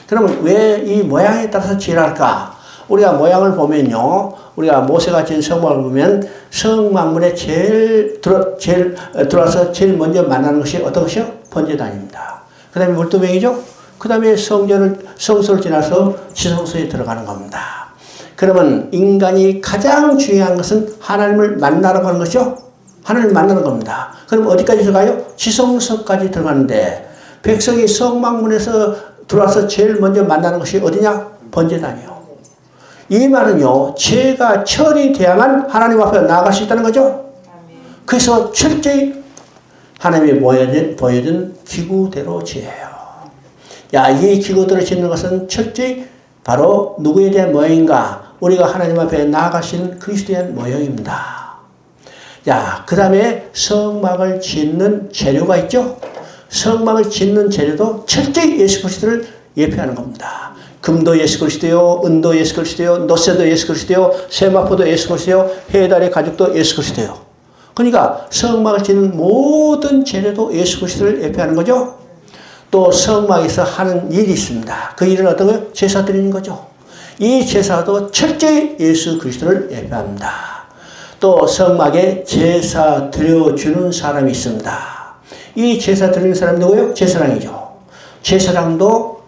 그러면 왜 이 모양에 따라서 지랄까? 우리가 모양을 보면요, 우리가 모세가 지은 성막을 보면 성막문에 들어와서 제일 먼저 만나는 것이 어떤 것이요? 번제단입니다. 그 다음에 물두병이죠? 그 다음에 성소를 지나서 지성소에 들어가는 겁니다. 그러면 인간이 가장 중요한 것은 하나님을 만나러 가는 것이죠? 하나님을 만나는 겁니다. 그럼 어디까지 들어가요? 지성소까지 들어가는데 백성이 성막문에서 들어와서 제일 먼저 만나는 것이 어디냐? 번제단이요. 이 말은요, 죄가 처리돼야만 하나님 앞에 나아갈 수 있다는 거죠. 그래서 철저히 하나님이 보여준 기구대로 지어요. 이 기구대로 짓는 것은 철저히 바로 누구에 대한 모형인가? 우리가 하나님 앞에 나아가신 그리스도에 대한 모형입니다. 그 다음에 성막을 짓는 재료가 있죠. 성막을 짓는 재료도 철저히 예수 그리스도를 예표하는 겁니다. 금도 예수 그리스도요, 은도 예수 그리스도요, 노쇠도 예수 그리스도요, 세마포도 예수 그리스도요, 해달의 가죽도 예수 그리스도요. 그러니까 성막을 짓는 모든 재료도 예수 그리스도를 예표하는 거죠. 또 성막에서 하는 일이 있습니다. 그 일은 어떤 거예요? 제사 드리는 거죠. 이 제사도 철저히 예수 그리스도를 예표합니다. 또 성막에 제사 드려주는 사람이 있습니다. 이 제사 드리는 사람이 누구예요? 제사장이죠. 제사장도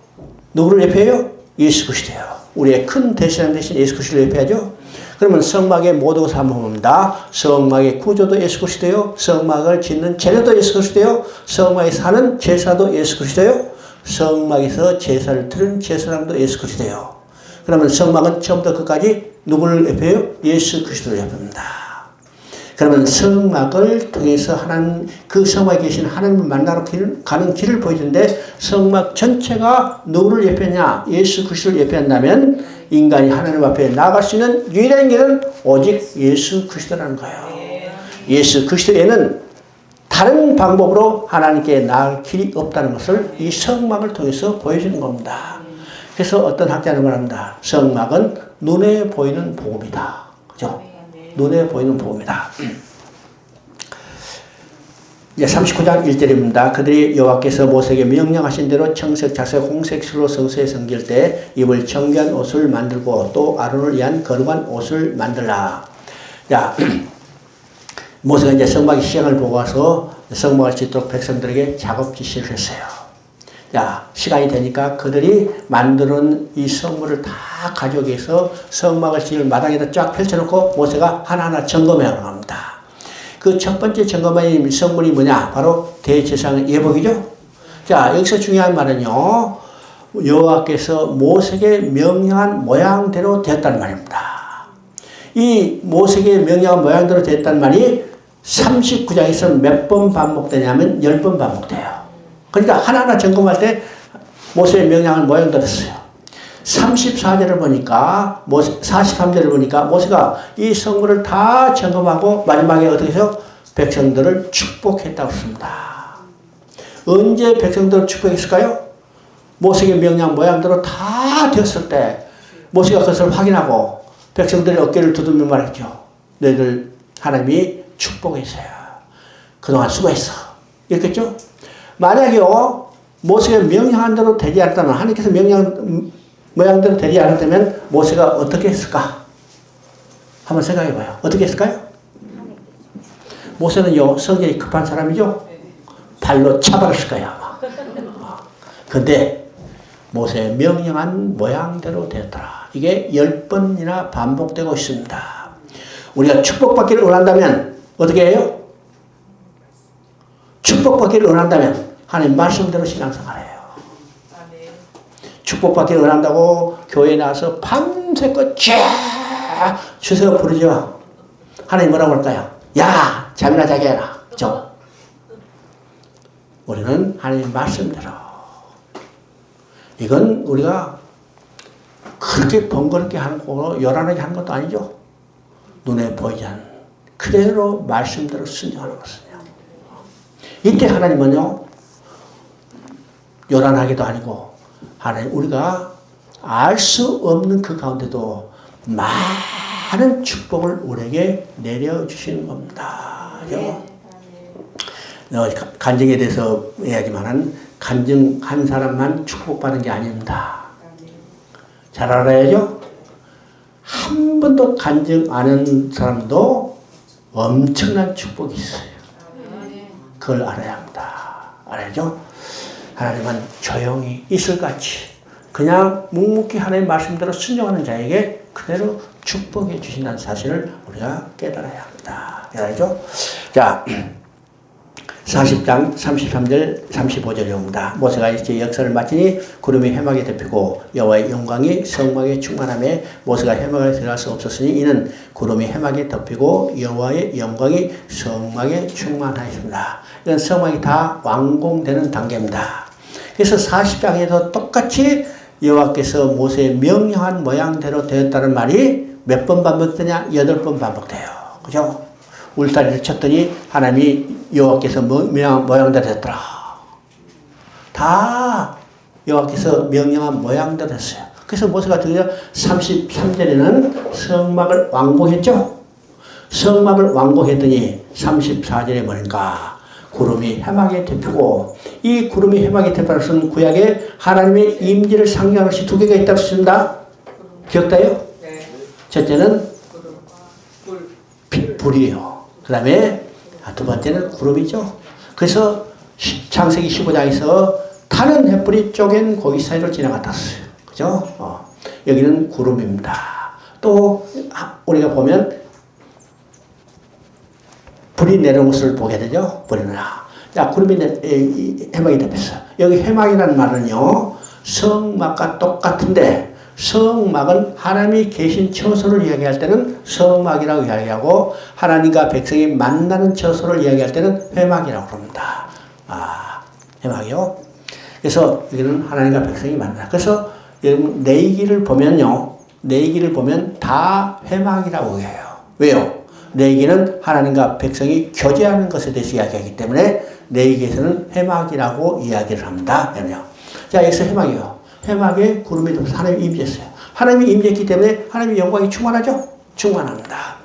누구를 예표해요? 예수 그리스도예요. 우리의 큰 대제사장 대신 예수 그리스도를 예표하죠. 그러면 성막의 모든 것을 한번 봅니다. 성막의 구조도 예수 그리스도요. 성막을 짓는 재료도 예수 그리스도요. 성막에 사는 제사도 예수 그리스도요. 성막에서 제사를 드리는 제사장도 예수 그리스도요. 그러면 성막은 처음부터 끝까지 누구를 예표해요? 예수 그리스도를 예표합니다. 그 그러면 성막을 통해서 그 성막에 계신 하나님을 만나러 가는 길을 보여주는데 성막 전체가 누구를 예표하냐? 예수 그리스도를 예표한다면 인간이 하나님 앞에 나아갈 수 있는 유일한 길은 오직 예수 그리스도라는 거예요. 예수 그리스도에는 다른 방법으로 하나님께 나아갈 길이 없다는 것을 이 성막을 통해서 보여주는 겁니다. 그래서 어떤 학자는 말합니다. 성막은 눈에 보이는 복음이다. 그죠? 눈에 보이는 복음이다. 이제 39장 1절입니다. 그들이 여호와께서 모세에게 명령하신 대로 청색, 자색, 홍색 실로 성소에 섬길 때 입을 정결한 옷을 만들고 또 아론을 위한 거룩한 옷을 만들라. 자, 모세가 이제 성막의 시행을 보고 와서 성막을 짓도록 백성들에게 작업 지시를 했어요. 자, 시간이 되니까 그들이 만드는 이 성물을 다 가져오게해서 성막을 지을 마당에다 쫙 펼쳐놓고 모세가 하나하나 점검해 나갑니다. 그 첫 번째 점검한 성물이 뭐냐? 바로 대제사장의 예복이죠. 자, 여기서 중요한 말은요. 여호와께서 모세에게 명령한 모양대로 되었다는 말입니다. 이 모세에게 명령한 모양대로 되었다는 말이 39장에서 몇 번 반복되냐면 10번 반복돼요. 그러니까 하나하나 점검할 때 모세의 명령을 모양대로 했어요. 34절을 보니까 43절을 보니까 모세가 이 성물을 다 점검하고 마지막에 어떻게 해서 백성들을 축복했다고 했습니다. 언제 백성들을 축복했을까요? 모세의 명령 모양대로 다 되었을 때 모세가 그것을 확인하고 백성들의 어깨를 두들며 말했죠. 너희들 하나님이 축복했어요. 그동안 수고했어. 이랬겠죠? 만약에요 모세가 명령한 대로 되지 않았다면 하나님께서 명령 모양대로 되지 않았다면 모세가 어떻게 했을까? 한번 생각해봐요. 어떻게 했을까요? 모세는요 성질이 급한 사람이죠. 발로 차버렸을 거예요 아마. 근데 모세의 명령한 모양대로 되었더라. 이게 10번이나 반복되고 있습니다. 우리가 축복받기를 원한다면 어떻게 해요? 축복받기를 원한다면 하나님 말씀대로 신앙생활해요. 축복받기를 원한다고 교회에 나와서 밤새껏 쫙 주세요 부르죠. 하나님 뭐라고 할까요? 야 잠이나 자게 해라. 그죠? 우리는 하나님 말씀대로. 이건 우리가 그렇게 번거롭게 하는 거고 요란하게 하는 것도 아니죠. 눈에 보이지 않는 그대로 말씀대로 순종하는 것은요. 이때 하나님은요 요란하게도 아니고 하나님 우리가 알 수 없는 그 가운데도 많은 축복을 우리에게 내려주시는 겁니다. 그죠? 간증에 대해서 해야지만은 간증한 사람만 축복받는 게 아닙니다. 잘 알아야죠? 한 번도 간증 안 한 사람도 엄청난 축복이 있어요. 그걸 알아야 합니다. 알아야죠? 하나님은 조용히 이슬같이 그냥 묵묵히 하나님의 말씀대로 순종하는 자에게 그대로 축복해 주신다는 사실을 우리가 깨달아야 합니다. 알죠? 자, 40장 33절 35절입니다. 모세가 이제 역사를 마치니 구름이 해막에 덮이고 여호와의 영광이 성막에 충만하며 모세가 해막에 들어갈 수 없었으니 이는 구름이 해막에 덮이고 여호와의 영광이 성막에 충만하였습니다. 이건 성막이 다 완공되는 단계입니다. 그래서 40장에도 똑같이 여호와께서 모세의 명령한 모양대로 되었다는 말이 몇 번 반복되냐? 8번 반복돼요. 그죠? 울타리를 쳤더니 하나님이 여호와께서 모양대로 됐더라. 다 여호와께서 명령한 모양대로 했어요. 그래서 모세가 드디어 33절에는 성막을 완공했죠. 성막을 완공했더니 34절에 뭐인가? 구름이 해막에 덮이고 이 구름이 해막에 덮이는 것은 구약에 하나님의 임재를 상징하는 것이 두 개가 있다고 했습니다. 기억나요? 네. 첫째는 불. 불이에요. 그 다음에 두 번째는 구름이죠. 그래서 창세기 15장에서 타는 햇불이 쪼갠 고기 사이로 지나갔었어요. 그죠? 여기는 구름입니다. 또 우리가 보면 불이 내려온 것을 보게 되죠. 불이 내려. 자, 구름이 해막이 덮였어. 여기 해막이라는 말은요, 성막과 똑같은데 성막은 하나님이 계신 처소를 이야기할 때는 성막이라고 이야기하고 하나님과 백성이 만나는 처소를 이야기할 때는 회막이라고 그럽니다. 회막이요. 그래서 여기는 하나님과 백성이 만나. 그래서 여러분 내기를 보면요. 내기를 보면 다 회막이라고 해요. 왜요? 내기는 하나님과 백성이 교제하는 것에 대해서 이야기하기 때문에 내기에서는 회막이라고 이야기를 합니다. 자, 여기서 회막이요. 회막에 구름이 들어서 하나님이 임재했어요. 하나님이 임재했기 때문에 하나님의 영광이 충만하죠? 충만합니다.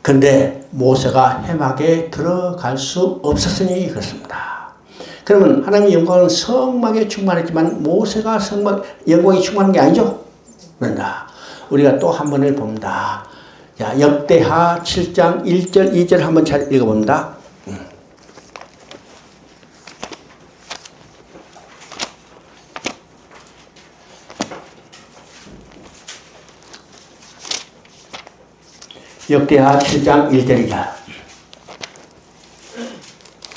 근데 모세가 회막에 들어갈 수 없었으니 그렇습니다. 그러면 하나님의 영광은 성막에 충만했지만 모세가 성막 영광이 충만한 게 아니죠? 그런다. 우리가 또 한 번을 봅니다. 자, 역대하 7장 1절 2절 한번 잘 읽어봅니다. 역대하 7장 1절이다.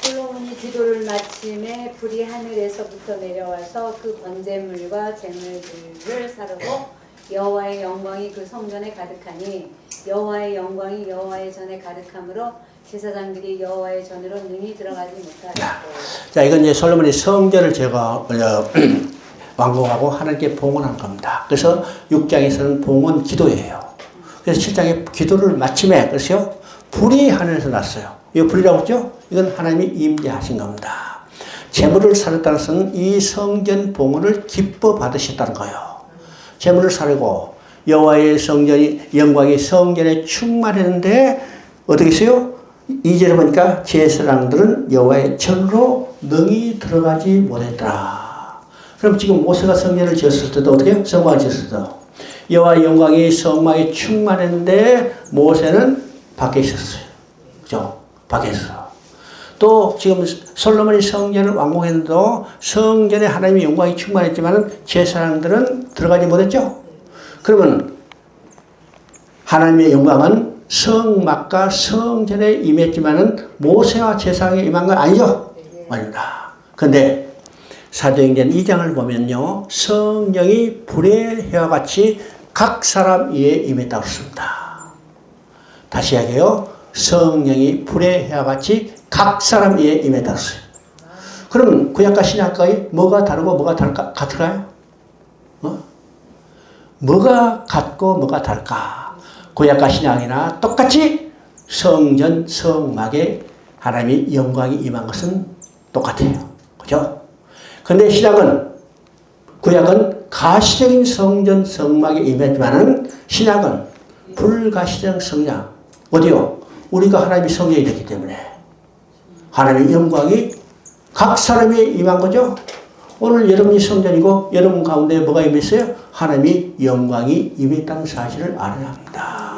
솔로몬이 기도를 마침에 불이 하늘에서부터 내려와서 그 번제물과 제물들을 사르고 여호와의 영광이 그 성전에 가득하니 여호와의 영광이 여호와의 전에 가득함으로 제사장들이 여호와의 전으로 능히 들어가지 못하고. 자, 이건 이제 솔로몬이 성전을 완공하고 하나님께 봉헌한 겁니다. 그래서 6장에서는 봉헌 기도예요. 그래서 7장에 기도를 마침에 그래서 불이 하늘에서 났어요. 이 불이라고 했죠? 이건 하나님이 임재하신 겁니다. 제물을 사렸다는 것은 이 성전 봉헌을 기뻐 받으셨다는 거예요. 제물을 사르고 여호와의 성전이 영광이 성전에 충만했는데 어떻게 했어요? 2절에 보니까 제사장들은 여호와의 전으로 능히 들어가지 못했더라. 그럼 지금 모세가 성전을 지었을 때도 어떻게 해요? 성막을 지었을 때도 여호와의 영광이 성막에 충만했는데 모세는 밖에 있었어요. 그죠? 밖에 있어. 또 지금 솔로몬이 성전을 완공했는데도 성전에 하나님의 영광이 충만했지만 제사장들은 들어가지 못했죠? 그러면 하나님의 영광은 성막과 성전에 임했지만 모세와 제사장에 임한 건 아니죠? 아닙니다. 그런데 사도행전 2장을 보면요. 성령이 불의 해와 같이 각 사람 위에 임했다고 했습니다. 다시 이야기해요. 성령이 불의 해와 같이 각 사람 위에 임했다고 했어요. 그러면 구약과 신약과의 뭐가 다르고 뭐가 같을까요? 뭐가 같고 뭐가 다를까? 구약과 신약이나 똑같이 성전, 성막에 하나님의 영광이 임한 것은 똑같아요. 그죠? 근데 구약은 가시적인 성전, 성막에 임했지만은 신약은 불가시적 성장. 어디요? 우리가 하나님의 성전이 되기 때문에 하나님의 영광이 각 사람에 임한 거죠. 오늘 여러분이 성전이고 여러분 가운데 뭐가 임했어요? 하나님의 영광이 임했다는 사실을 알아야 합니다.